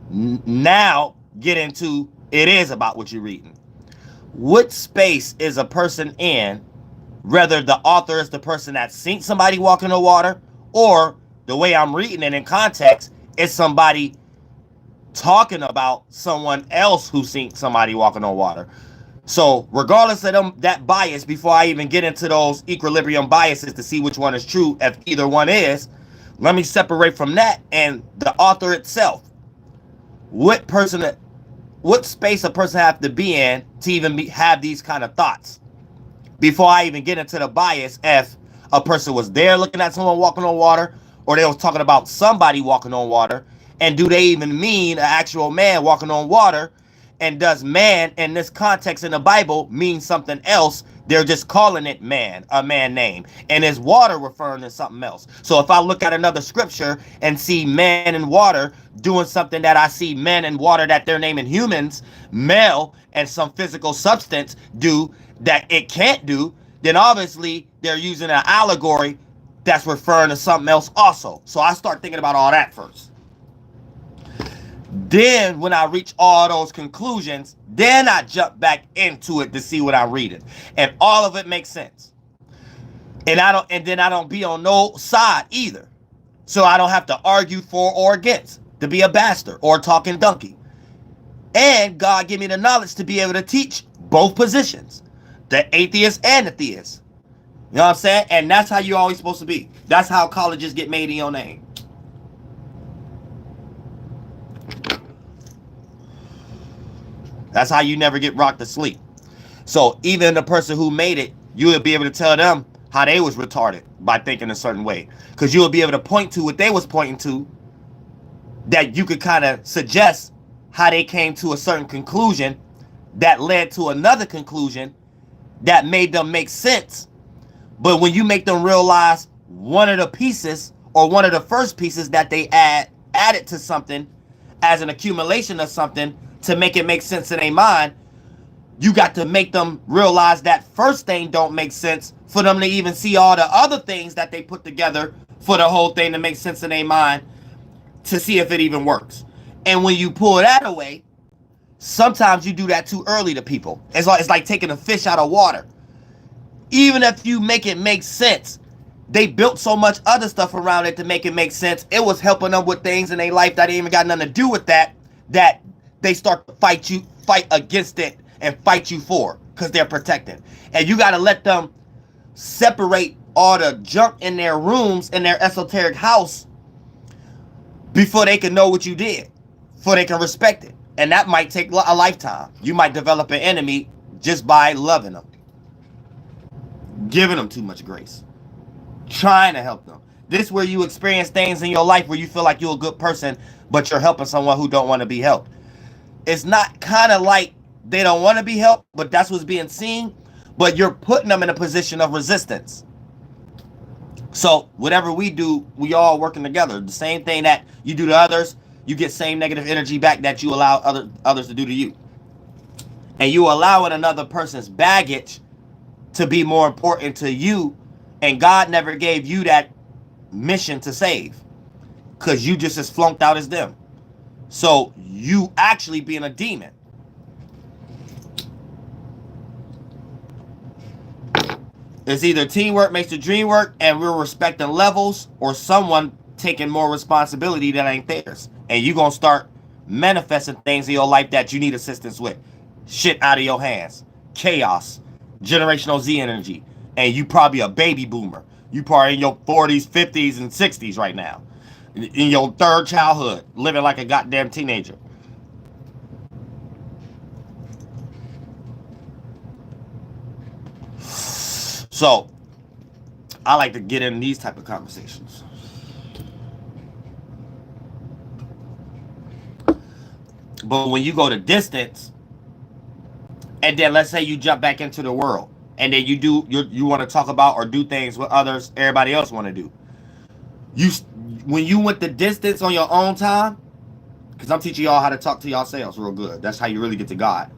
Now get into, it is about what you're reading. What space is a person in, whether the author is the person that's seen somebody walking on water, or the way I'm reading it in context is somebody talking about someone else who's seen somebody walking on water. So regardless of that bias, before I even get into those equilibrium biases to see which one is true, if either one is, let me separate from that and the author itself. What space a person have to be in to even have these kind of thoughts? Before I even get into the bias, if a person was there looking at someone walking on water, or they was talking about somebody walking on water, and do they even mean an actual man walking on water? And does man in this context in the Bible mean something else? They're just calling it man, a man name. And is water referring to something else? So if I look at another scripture and see man and water doing something that I see men and water that they're naming humans, male, and some physical substance do that it can't do, then obviously they're using an allegory that's referring to something else also. So I start thinking about all that first. Then when I reach all those conclusions, then I jump back into it to see what I'm reading. And all of it makes sense. And then I don't be on no side either. So I don't have to argue for or against, to be a bastard or talking donkey. And God give me the knowledge to be able to teach both positions, the atheist and the theist. You know what I'm saying? And that's how you're always supposed to be. That's how colleges get made in your name. That's how you never get rocked to sleep. So even the person who made it, you will be able to tell them how they was retarded by thinking a certain way. Because you will be able to point to what they was pointing to, that you could kind of suggest how they came to a certain conclusion that led to another conclusion that made them make sense. But when you make them realize one of the pieces or one of the first pieces that they added to something as an accumulation of something to make it make sense in their mind, you got to make them realize that first thing don't make sense for them to even see all the other things that they put together for the whole thing to make sense in their mind to see if it even works. And when you pull that away, sometimes you do that too early to people. It's like taking a fish out of water. Even if you make it make sense, they built so much other stuff around it to make it make sense. It was helping them with things in their life that ain't even got nothing to do with that they start to fight against it and fight you for, because they're protected. And you got to let them separate all the junk in their rooms, in their esoteric house, before they can know what you did, before they can respect it. And that might take a lifetime. You might develop an enemy just by loving them, giving them too much grace, trying to help them. This is where you experience things in your life where you feel like you're a good person, but you're helping someone who don't want to be helped. It's not kind of like they don't want to be helped, but that's what's being seen. But you're putting them in a position of resistance. So whatever we do, we all working together. The same thing that you do to others, you get same negative energy back that you allow others to do to you. And you allowing another person's baggage to be more important to you. And God never gave you that mission to save. because you just as flunked out as them. So you actually being a demon. It's either teamwork makes the dream work and we're respecting levels, or someone taking more responsibility that ain't theirs. And you gonna start manifesting things in your life that you need assistance with. Shit out of your hands. Chaos. Generational Z energy. And you probably a baby boomer. You probably in your 40s, 50s, and 60s right now. In your third childhood, living like a goddamn teenager. So, I like to get in these type of conversations. But when you go to distance, and then let's say you jump back into the world, and then you want to talk about or do things with others, everybody else want to do. You when you went the distance on your own time, because I'm teaching y'all how to talk to yourselves real good. That's how you really get to God.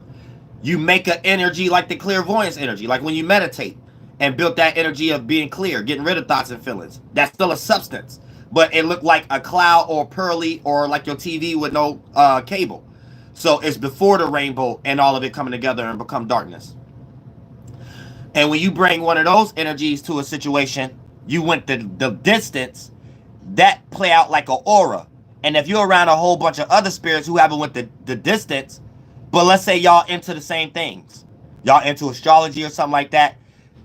You make an energy like the clairvoyance energy, like when you meditate and built that energy of being clear, getting rid of thoughts and feelings. That's still a substance, but it looked like a cloud or pearly or like your TV with no cable. So it's before the rainbow and all of it coming together and become darkness. And when you bring one of those energies to a situation, you went the distance, that play out like an aura. And if you're around a whole bunch of other spirits who haven't went the distance, but let's say y'all into the same things, y'all into astrology or something like that,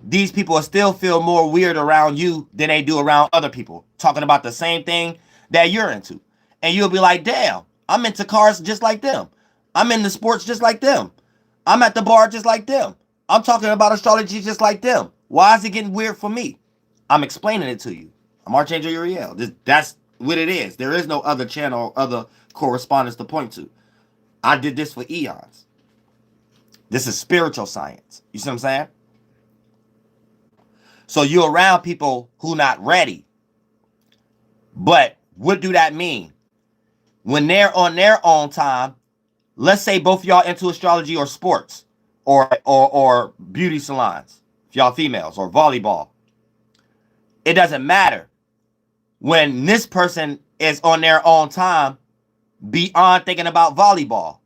these people will still feel more weird around you than they do around other people talking about the same thing that you're into. And you'll be like, damn, I'm into cars just like them. I'm into sports just like them. I'm at the bar just like them. I'm talking about astrology just like them. Why is it getting weird for me? I'm explaining it to you. I'm Archangel Uriel. That's what it is. There is no other channel, other correspondence to point to. I did this for eons. This is spiritual science. You see what I'm saying? So you're around people who not ready. But what do that mean? When they're on their own time, let's say both of y'all into astrology or sports or beauty salons, if y'all females, or volleyball. It doesn't matter. When this person is on their own time, beyond thinking about volleyball,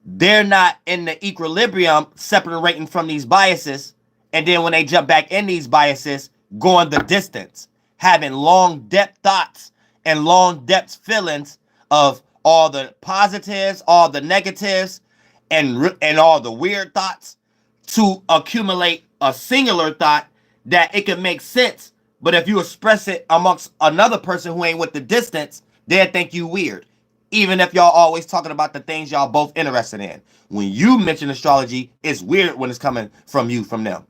they're not in the equilibrium separating from these biases. And then when they jump back in these biases, going the distance, having long depth thoughts and long depth feelings of all the positives, all the negatives, and all the weird thoughts, to accumulate a singular thought that it can make sense. But if you express it amongst another person who ain't with the distance, they'll think you weird. Even if y'all always talking about the things y'all both interested in. When you mention astrology, it's weird when it's coming from you, from them.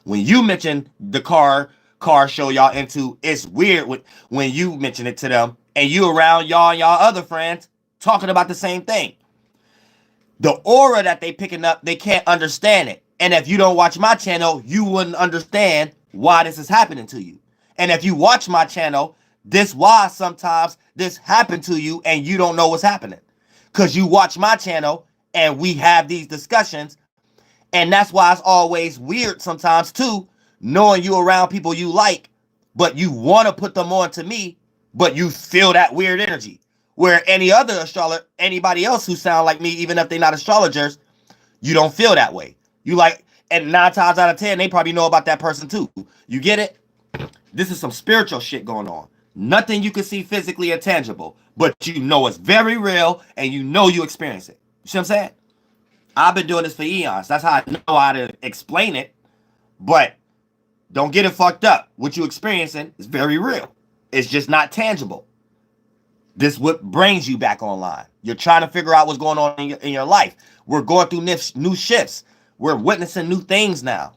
When you mention the car show y'all into, it's weird when you mention it to them and you around y'all and y'all other friends talking about the same thing. The aura that they picking up, they can't understand it. And if you don't watch my channel, you wouldn't understand why this is happening to you. And if you watch my channel, this why sometimes this happened to you and you don't know what's happening. Because you watch my channel and we have these discussions. And that's why it's always weird sometimes too, knowing you around people you like, but you want to put them on to me, but you feel that weird energy. Where any other astrologer, anybody else who sound like me, even if they're not astrologers, you don't feel that way. You like, and 9 times out of 10, they probably know about that person too. You get it? This is some spiritual shit going on. Nothing you can see physically or tangible, but you know it's very real and you know you experience it. You see what I'm saying? I've been doing this for eons. That's how I know how to explain it. But don't get it fucked up. What you're experiencing is very real. It's just not tangible. This is what brings you back online. You're trying to figure out what's going on in your life. We're going through new shifts. We're witnessing new things now.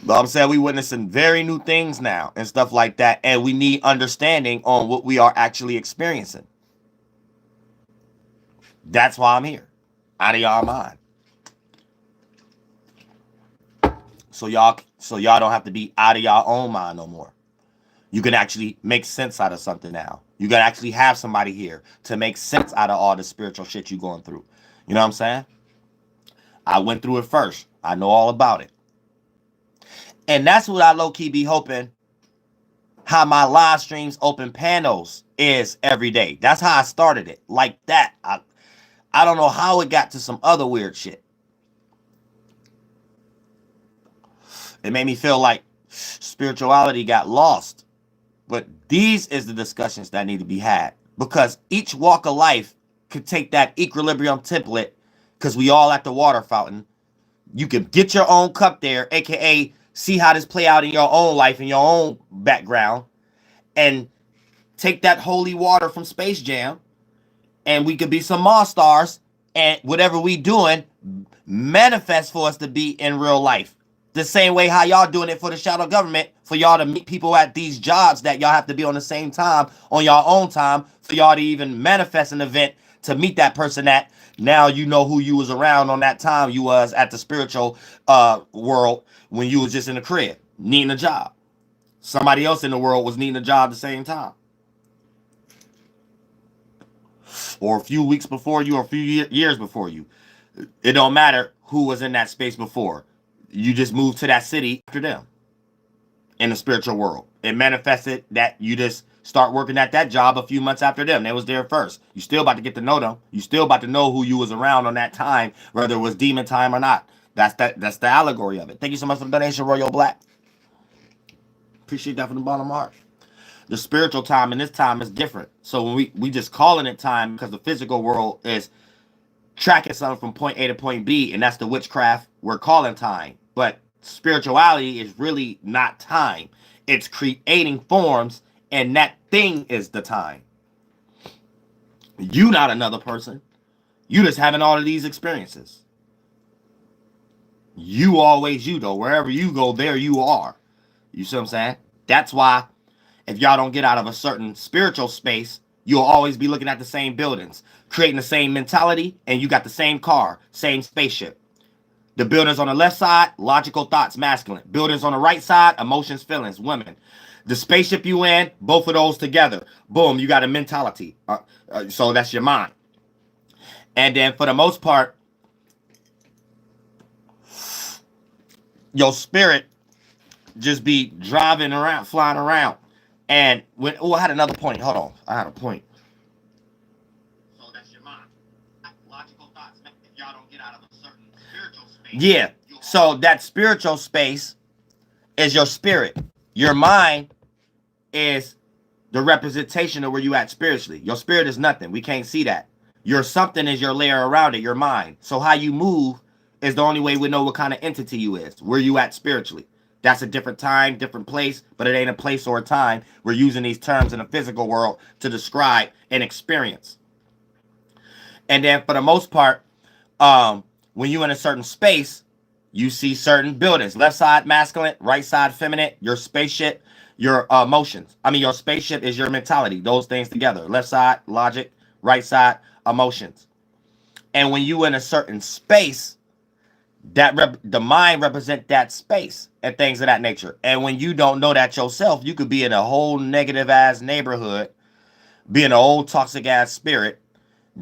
But I'm saying we witnessing very new things now and stuff like that. And we need understanding on what we are actually experiencing. That's why I'm here. Out of y'all mind. So y'all don't have to be out of y'all own mind no more. You can actually make sense out of something now. You can actually have somebody here to make sense out of all the spiritual shit you going through. You know what I'm saying? I went through it first. I know all about it. And that's what I low-key be hoping how my live streams open panels is every day. That's how I started it. Like that. I don't know how it got to some other weird shit. It made me feel like spirituality got lost. But these is the discussions that need to be had. Because each walk of life could take that equilibrium template, because we all at the water fountain. You can get your own cup there, aka see how this play out in your own life, in your own background, and take that holy water from Space Jam, and we could be some monsters, and whatever we doing manifest for us to be in real life. The same way how y'all doing it for the shadow government, for y'all to meet people at these jobs that y'all have to be on the same time, on your own time, for y'all to even manifest an event to meet that person at. Now you know who you was around on that time you was at the spiritual world when you was just in the crib, needing a job. Somebody else in the world was needing a job at the same time. Or a few weeks before you, or a few years before you. It don't matter who was in that space before. You just moved to that city after them in the spiritual world. It manifested that you just start working at that job a few months after them. They was there first. You still about to get to know them. You still about to know who you was around on that time, whether it was demon time or not. That's the allegory of it. Thank you so much for the donation, Royal Black. Appreciate that from the bottom of my heart. The spiritual time and this time is different. So when we just calling it time because the physical world is tracking something from point A to point B, and that's the witchcraft we're calling time. But spirituality is really not time. It's creating forms, and that thing is the time. You not another person. You just having all of these experiences. You always you, though. Wherever you go, there you are. You see what I'm saying? That's why if y'all don't get out of a certain spiritual space, you'll always be looking at the same buildings, creating the same mentality, and you got the same car, same spaceship. The buildings on the left side, logical thoughts, masculine. Buildings on the right side, emotions, feelings, women. The spaceship you in, both of those together. Boom, you got a mentality. So that's your mind. And then for the most part, your spirit just be driving around, flying around. And when, I had another point. Hold on. I had a point. So that's your mind. Logical thoughts. If y'all don't get out of a certain spiritual space. Yeah. So that spiritual space is your spirit. Your mind is the representation of where you at spiritually. Your spirit is nothing. We can't see that. Your something is your layer around it, your mind. So how you move is the only way we know what kind of entity you is, where you at spiritually. That's a different time, different place, but it ain't a place or a time. We're using these terms in the physical world to describe an experience. And then for the most part, when you're in a certain space, you see certain buildings. Left side masculine, right side feminine, your spaceship, your emotions. I mean, your spaceship is your mentality. Those things together. Left side, logic, right side, emotions. And when you in a certain space, the mind represent that space and things of that nature. And when you don't know that yourself, you could be in a whole negative ass neighborhood, be in an old toxic ass spirit,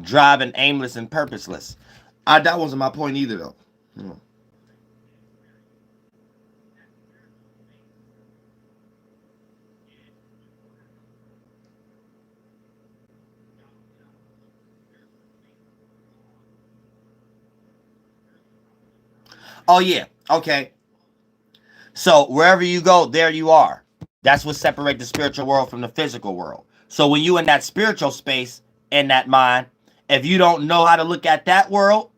driving aimless and purposeless. That wasn't my point either, though. Oh yeah, okay. So wherever you go, there you are. That's what separates the spiritual world from the physical world. So when you in that spiritual space, in that mind, if you don't know how to look at that world,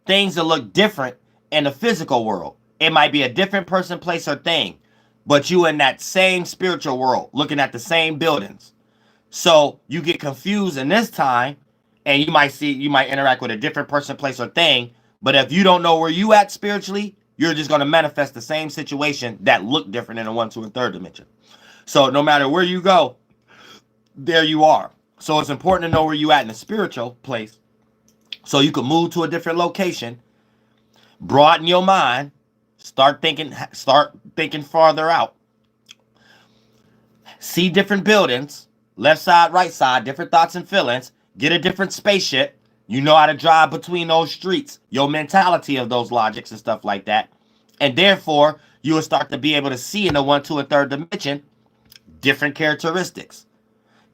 things will look different in the physical world. It might be a different person, place, or thing, but you in that same spiritual world, looking at the same buildings. So you get confused in this time, and you might interact with a different person, place, or thing. But if you don't know where you at spiritually, you're just going to manifest the same situation that look different in the 1, 2, and 3rd dimension. So no matter where you go, there you are. So it's important to know where you at in the spiritual place, so you can move to a different location, broaden your mind, start thinking farther out, see different buildings, left side, right side, different thoughts and feelings, get a different spaceship. You know how to drive between those streets, your mentality of those logics and stuff like that. And therefore, you will start to be able to see in the one, two, and third dimension different characteristics,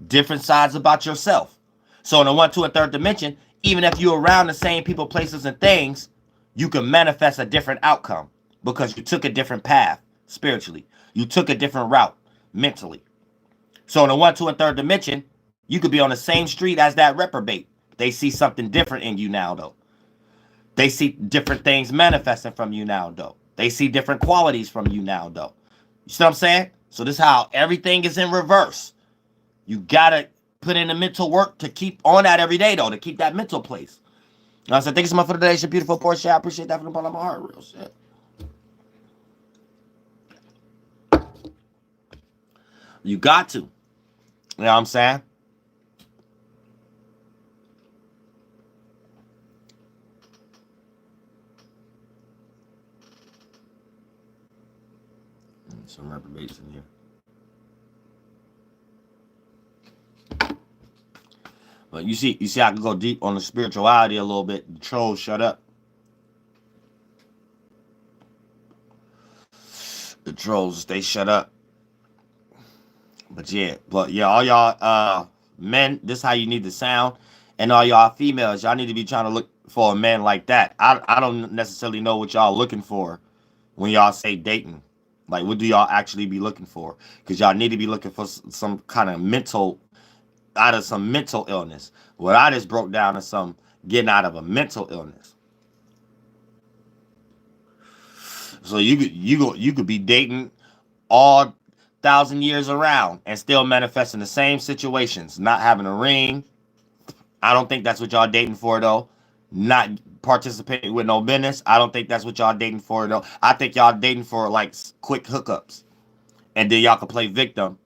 different sides about yourself. So in the one, two, and third dimension, even if you're around the same people, places, and things, you can manifest a different outcome because you took a different path spiritually. You took a different route mentally. So in the one, two, and third dimension, you could be on the same street as that reprobate. They see something different in you now, though. They see different things manifesting from you now, though. They see different qualities from you now, though. You see what I'm saying? So this is how everything is in reverse. You gotta put in the mental work to keep on that every day, though, to keep that mental place. You know what I'm saying? Thank you so much for the donation, beautiful Portia. I appreciate that from the bottom of my heart. Real shit. You got to. You know what I'm saying? Some reprobates in here. But you see, I can go deep on the spirituality a little bit. The trolls, shut up. The trolls, they shut up. But yeah, all y'all men, this is how you need to sound. And all y'all females, y'all need to be trying to look for a man like that. I don't necessarily know what y'all looking for when y'all say dating. Like, what do y'all actually be looking for? Because y'all need to be looking for some kind of out of some mental illness. What I just broke down is some getting out of a mental illness. So you could be dating all 1,000 years around and still manifesting the same situations, not having a ring. I don't think that's what y'all dating for, though. Not participating with no business. I don't think that's what y'all dating for, though. I think y'all dating for like quick hookups, and then y'all can play victim,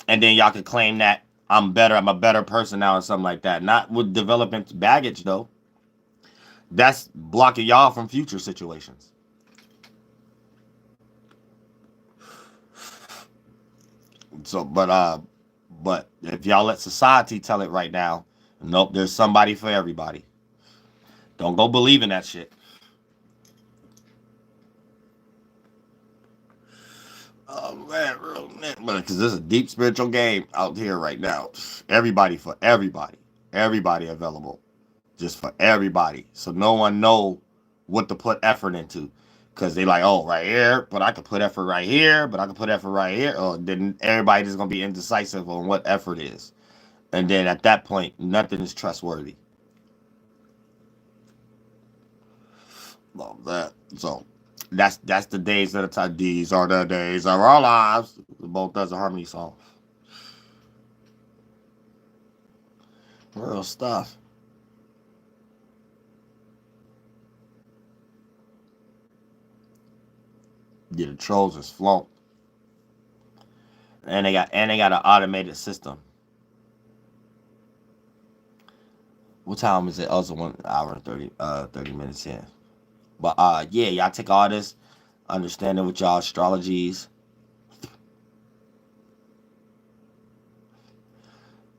and then y'all can claim that I'm better. I'm a better person now, or something like that. Not with developing baggage, though. That's blocking y'all from future situations. So, but if y'all let society tell it right now, nope, there's somebody for everybody. Don't go believing that shit. Oh man, real man, because this is a deep spiritual game out here right now. Everybody for everybody, everybody available, just for everybody. So no one know what to put effort into, because they like, oh, right here, but I could put effort right here, but I could put effort right here. Oh, then everybody just gonna be indecisive on what effort is, and then at that point, nothing is trustworthy. Love that. So that's the days of the time. These are the days of our lives. Both does a harmony song. Real stuff. Yeah, the trolls is flaunt. And they got an automated system. What time is it? Also 1 hour and 30 minutes in. But yeah, y'all take all this understanding with y'all astrologies.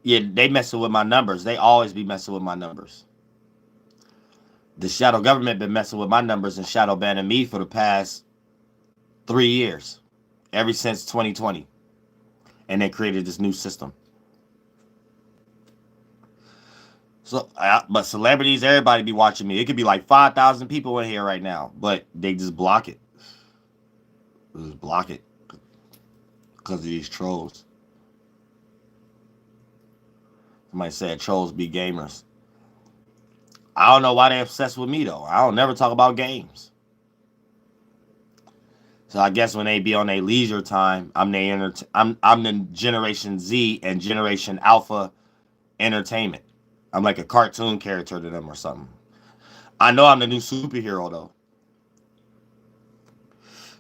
Yeah, they messing with my numbers. They always be messing with my numbers. The shadow government been messing with my numbers and shadow banning me for the past 3 years, ever since 2020, and they created this new system. So, but celebrities, everybody be watching me. It could be like 5,000 people in here right now, but they just block it. Just block it because of these trolls. Somebody said trolls be gamers. I don't know why they obsessed with me though. I don't never talk about games. So I guess when they be on their leisure time, I'm the Generation Z and Generation Alpha entertainment. I'm like a cartoon character to them or something. I know I'm the new superhero though.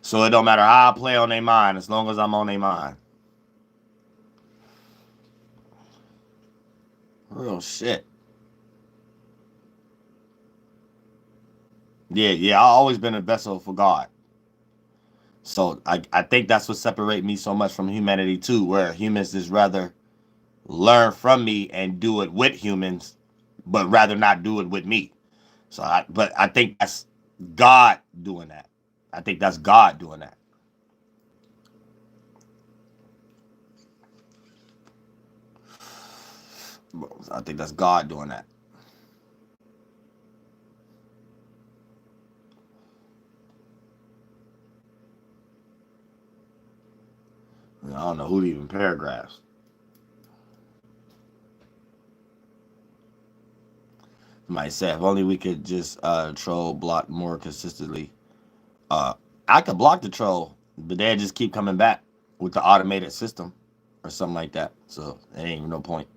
So it don't matter how I play on their mind as long as I'm on their mind. Real shit. Yeah, I've always been a vessel for God. So I think that's what separates me so much from humanity too, where humans just rather learn from me and do it with humans, but rather not do it with me. But I think that's God doing that. I think that's God doing that. I think that's God doing that. I don't know who even paragraphs. Somebody said if only we could just troll block more consistently. Uh, I could block the troll, but they just keep coming back with the automated system or something like that. So it ain't even no point.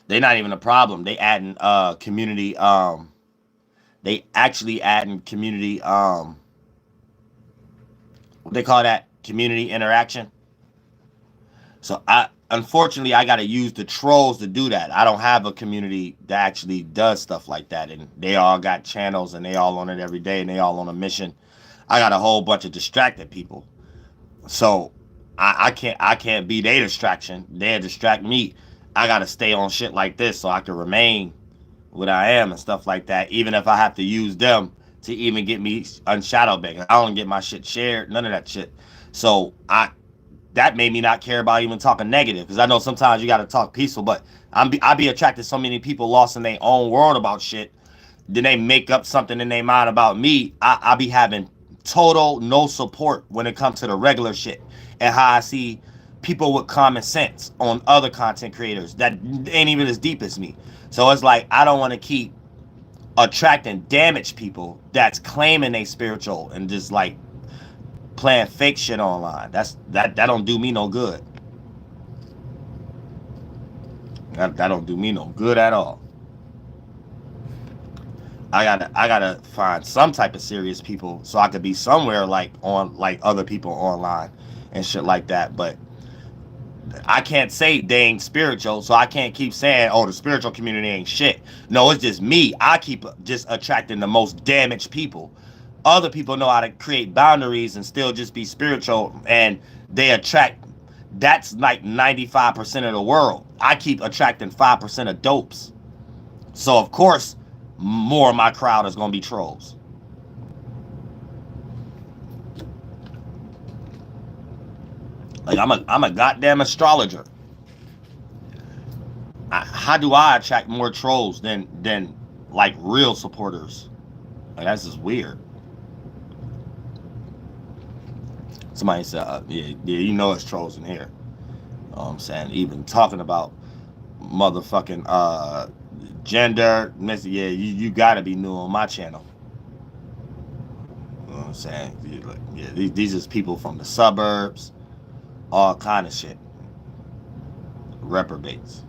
They not even a problem. They adding community. They actually adding community. What they call that? Community interaction. So unfortunately I gotta use the trolls to do that. I don't have a community that actually does stuff like that, and they all got channels and they all on it every day and they all on a mission. I got a whole bunch of distracted people, so I can't be their distraction. They distract me. I gotta stay on shit like this so I can remain what I am and stuff like that. Even if I have to use them to even get me unshadow banned, I don't get my shit shared. None of that shit. So that made me not care about even talking negative, because I know sometimes you got to talk peaceful, but I be attracted so many people lost in their own world about shit. Then they make up something in their mind about me. I be having total no support when it comes to the regular shit, and how I see people with common sense on other content creators that ain't even as deep as me. So it's like I don't want to keep attracting damaged people that's claiming they spiritual and just like playing fake shit online. That don't do me no good. That don't do me no good at all. I gotta find some type of serious people so I could be somewhere like on like other people online and shit like that. But I can't say they ain't spiritual, so I can't keep saying, oh, the spiritual community ain't shit. No, it's just me. I keep just attracting the most damaged people. Other people know how to create boundaries and still just be spiritual, and they attract. That's like 95% of the world. I keep attracting 5% of dopes. So of course, more of my crowd is gonna be trolls. Like I'm a goddamn astrologer. How do I attract more trolls than like real supporters? Like that's just weird. Somebody said, yeah, you know it's trolls in here. You know what I'm saying? Even talking about motherfucking gender, yeah, you gotta be new on my channel. You know what I'm saying? Yeah, these is people from the suburbs, all kind of shit. Reprobates.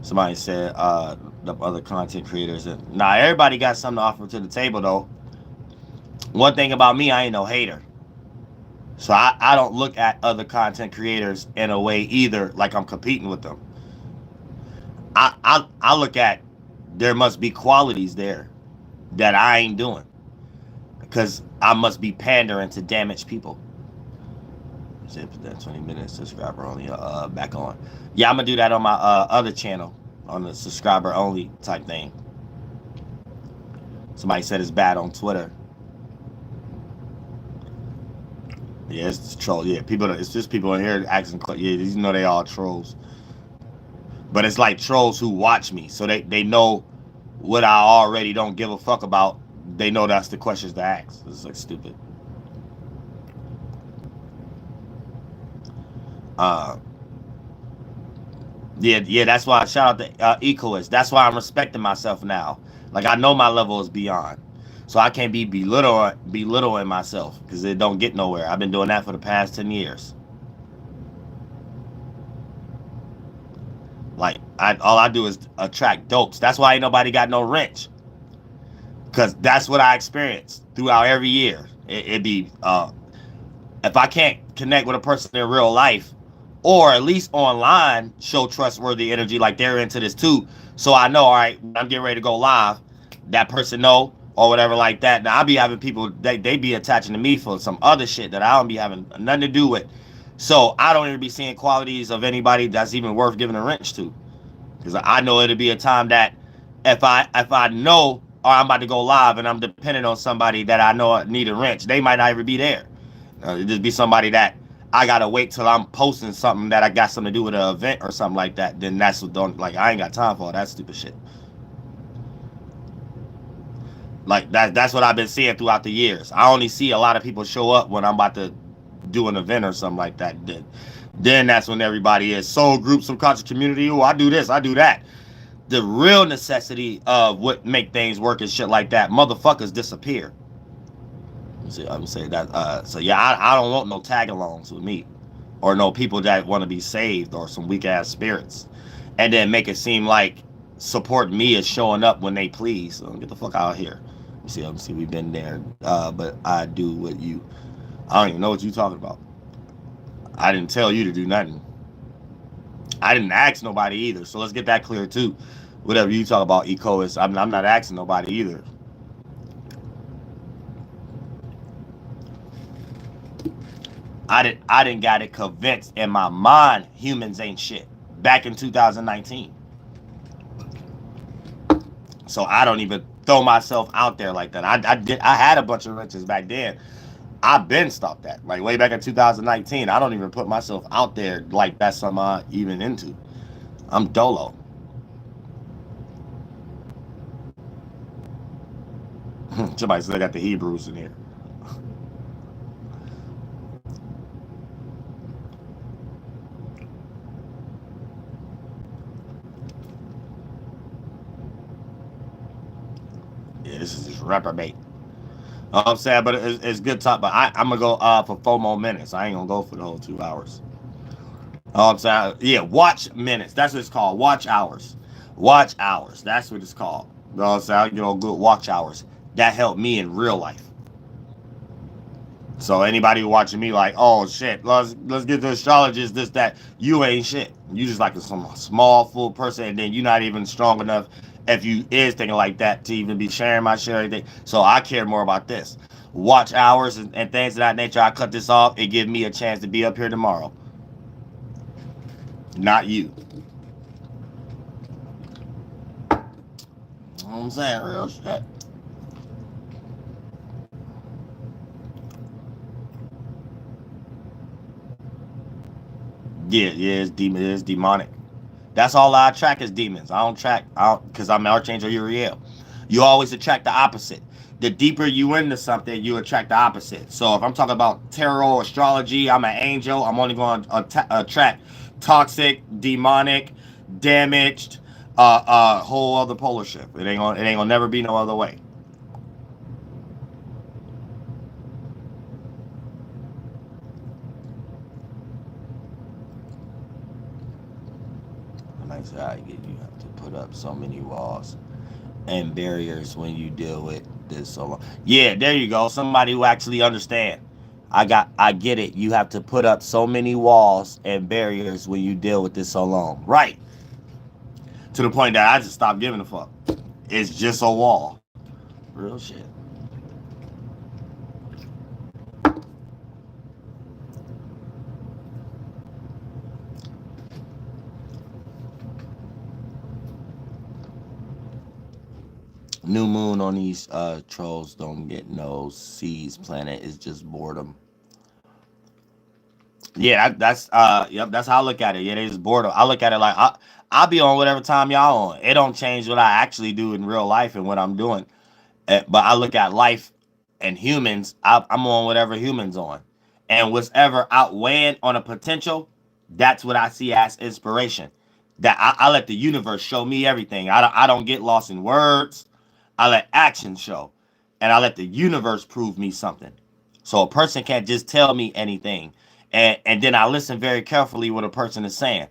Somebody said the other content creators. Nah, everybody got something to offer to the table though. One thing about me, I ain't no hater. So I don't look at other content creators in a way either like I'm competing with them. I look at there must be qualities there that I ain't doing, because I must be pandering to damaged people. Say put that 20 minutes subscriber only back on. Yeah, I'm gonna do that on my other channel on the subscriber only type thing. Somebody said it's bad on Twitter. Yeah, it's troll. Yeah, people. It's just people in here asking. Yeah, you know they all trolls. But it's like trolls who watch me, so they know what I already don't give a fuck about. They know that's the questions to ask. It's like stupid. Uh, yeah. That's why I shout out to Ecoist. That's why I'm respecting myself now. Like I know my level is beyond, so I can't be belittling myself because it don't get nowhere. I've been doing that for the past 10 years. Like all I do is attract dopes. That's why ain't nobody got no wrench. Cause that's what I experienced throughout every year. It be if I can't connect with a person in real life, or at least online, show trustworthy energy, like they're into this too. So I know, all right, when I'm getting ready to go live, that person know or whatever like that. Now I be having people they be attaching to me for some other shit that I don't be having nothing to do with. So I don't even be seeing qualities of anybody that's even worth giving a wrench to. Because I know it'll be a time that if I know or I'm about to go live and I'm dependent on somebody that I know need a wrench. They might not even be there. It just be somebody that I gotta wait till I'm posting something that I got something to do with an event or something like that. Then that's what don't like. I ain't got time for all that stupid shit. Like that's what I've been seeing throughout the years. I only see a lot of people show up when I'm about to do an event or something like that. Then that's when everybody is soul group, subconscious community. Oh, I do this, I do that. The real necessity of what make things work and shit like that, motherfuckers disappear. See, I'm saying that. So yeah, I don't want no tag-alongs with me, or no people that want to be saved, or some weak ass spirits, and then make it seem like support me is showing up when they please. So get the fuck out of here. Let me see, we've been there, but I do what you. I don't even know what you talking about. I didn't tell you to do nothing. I didn't ask nobody either. So let's get that clear too. Whatever you talk about, Ecoist, I'm not asking nobody either. I didn't got it convinced in my mind humans ain't shit back in 2019. So I don't even throw myself out there like that. I had a bunch of wrenches back then. I've been stopped that. Like way back in 2019. I don't even put myself out there like that's something I'm even into. I'm dolo. Somebody still got the Hebrews in here. Yeah, this is just reprobate. I'm saying, but it's good talk. But I'm gonna go for 4 more minutes. I ain't gonna go for the whole 2 hours. I'm saying, yeah, watch minutes. That's what it's called. Watch hours. Watch hours. That's what it's called. You know what I'm saying? Good watch hours. That helped me in real life. So anybody watching me like, oh shit, let's get the astrologist, this, that, you ain't shit. You just like some small full person, and then you're not even strong enough if you is thinking like that to even be sharing my shit or anything. So I care more about this. Watch hours and things of that nature. I cut this off. It give me a chance to be up here tomorrow. Not you. You know what I'm saying? Real shit. Yeah, it's demonic. That's all I attract is demons. I don't, because I'm Archangel Uriel. You always attract the opposite. The deeper you into something, you attract the opposite. So if I'm talking about tarot, astrology, I'm an angel. I'm only going to attract toxic, demonic, damaged, whole other polar shift. It ain't gonna never be no other way. Like I said, you have to put up so many walls and barriers when you deal with this so long. Yeah, there you go. Somebody who actually understand. I get it. You have to put up so many walls and barriers when you deal with this so long. Right. To the point that I just stopped giving a fuck. It's just a wall. Real shit. New moon on these trolls don't get no seeds planet. It's just boredom. Yeah, that's yep, that's how I look at it. Yeah, they just boredom. I look at it like I'll be on whatever time y'all on. It don't change what I actually do in real life and what I'm doing. But I look at life and humans. I'm on whatever humans on, and what's ever outweighing on a potential, that's what I see as inspiration. That I let the universe show me everything. I don't get lost in words. I let action show, and I let the universe prove me something. So a person can't just tell me anything, and then I listen very carefully what a person is saying,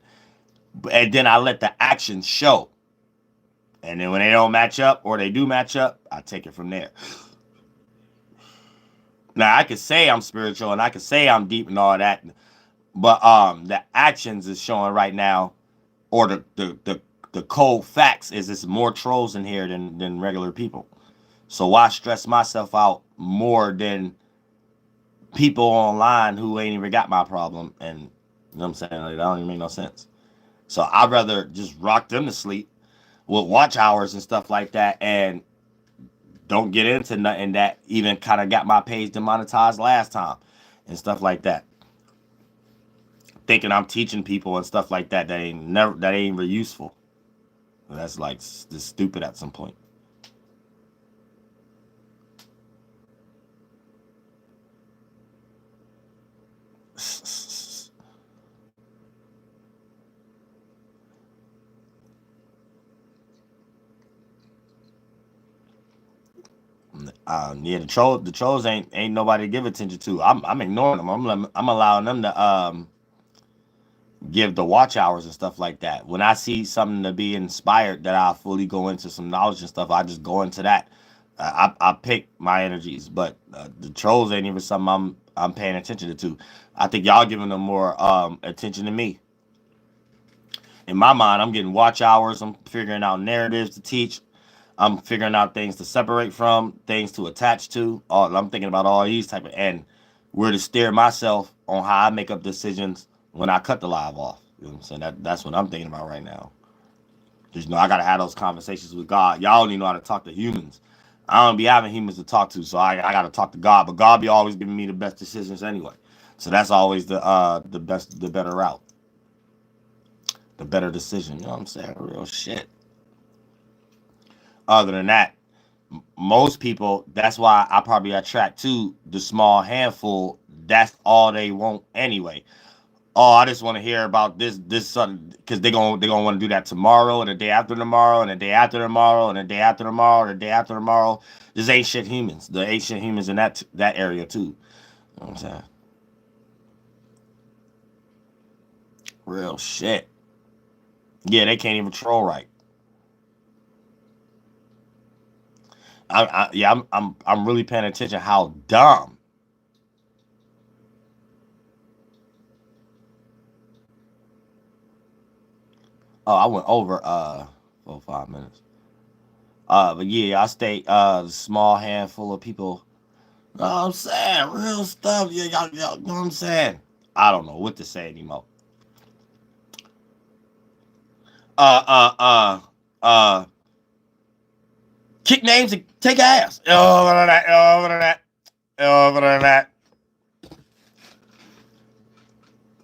and then I let the action show. And then when they don't match up or they do match up, I take it from there. Now I could say I'm spiritual and I could say I'm deep and all that, but the actions is showing right now, or the cold facts is it's more trolls in here than regular people. So why stress myself out more than people online who ain't even got my problem? And you know what I'm saying? Like, that don't even make no sense. So I'd rather just rock them to sleep with watch hours and stuff like that, and don't get into nothing that even kind of got my page demonetized last time and stuff like that. Thinking I'm teaching people and stuff like that that ain't even useful. That's like just stupid at some point. Yeah, the trolls ain't nobody to give attention to. I'm ignoring them. I'm allowing them to give the watch hours and stuff like that. When I see something to be inspired that I fully go into some knowledge and stuff, I just go into that. I pick my energies, but the trolls ain't even something I'm paying attention to. I think y'all giving them more attention to me. In my mind, I'm getting watch hours. I'm figuring out narratives to teach. I'm figuring out things to separate from, things to attach to. I'm thinking about all these type of and where to steer myself on how I make up decisions when I cut the live off. You know what I'm saying? That's what I'm thinking about right now. Because I gotta have those conversations with God. Y'all don't even know how to talk to humans. I don't be having humans to talk to, so I gotta talk to God. But God be always giving me the best decisions anyway. So that's always the better route, the better decision. You know what I'm saying? Real shit. Other than that, most people, that's why I probably attract to the small handful. That's all they want anyway. Oh, I just want to hear about this something because they gonna want to do that tomorrow and the day after tomorrow and the day after tomorrow and the day after tomorrow and the day after tomorrow. There's ancient humans, the ancient humans in that area too. You know what I'm saying? Real shit. Yeah, they can't even troll right. Yeah, I'm really paying attention how dumb. Oh, I went over 4 5 minutes. But yeah, I stay a small handful of people. You know what I'm saying? Real stuff. Yeah, y'all know what I'm saying? I don't know what to say anymore. Uh, uh, uh, uh, Kick names and take ass. Over that. Over that. Over that.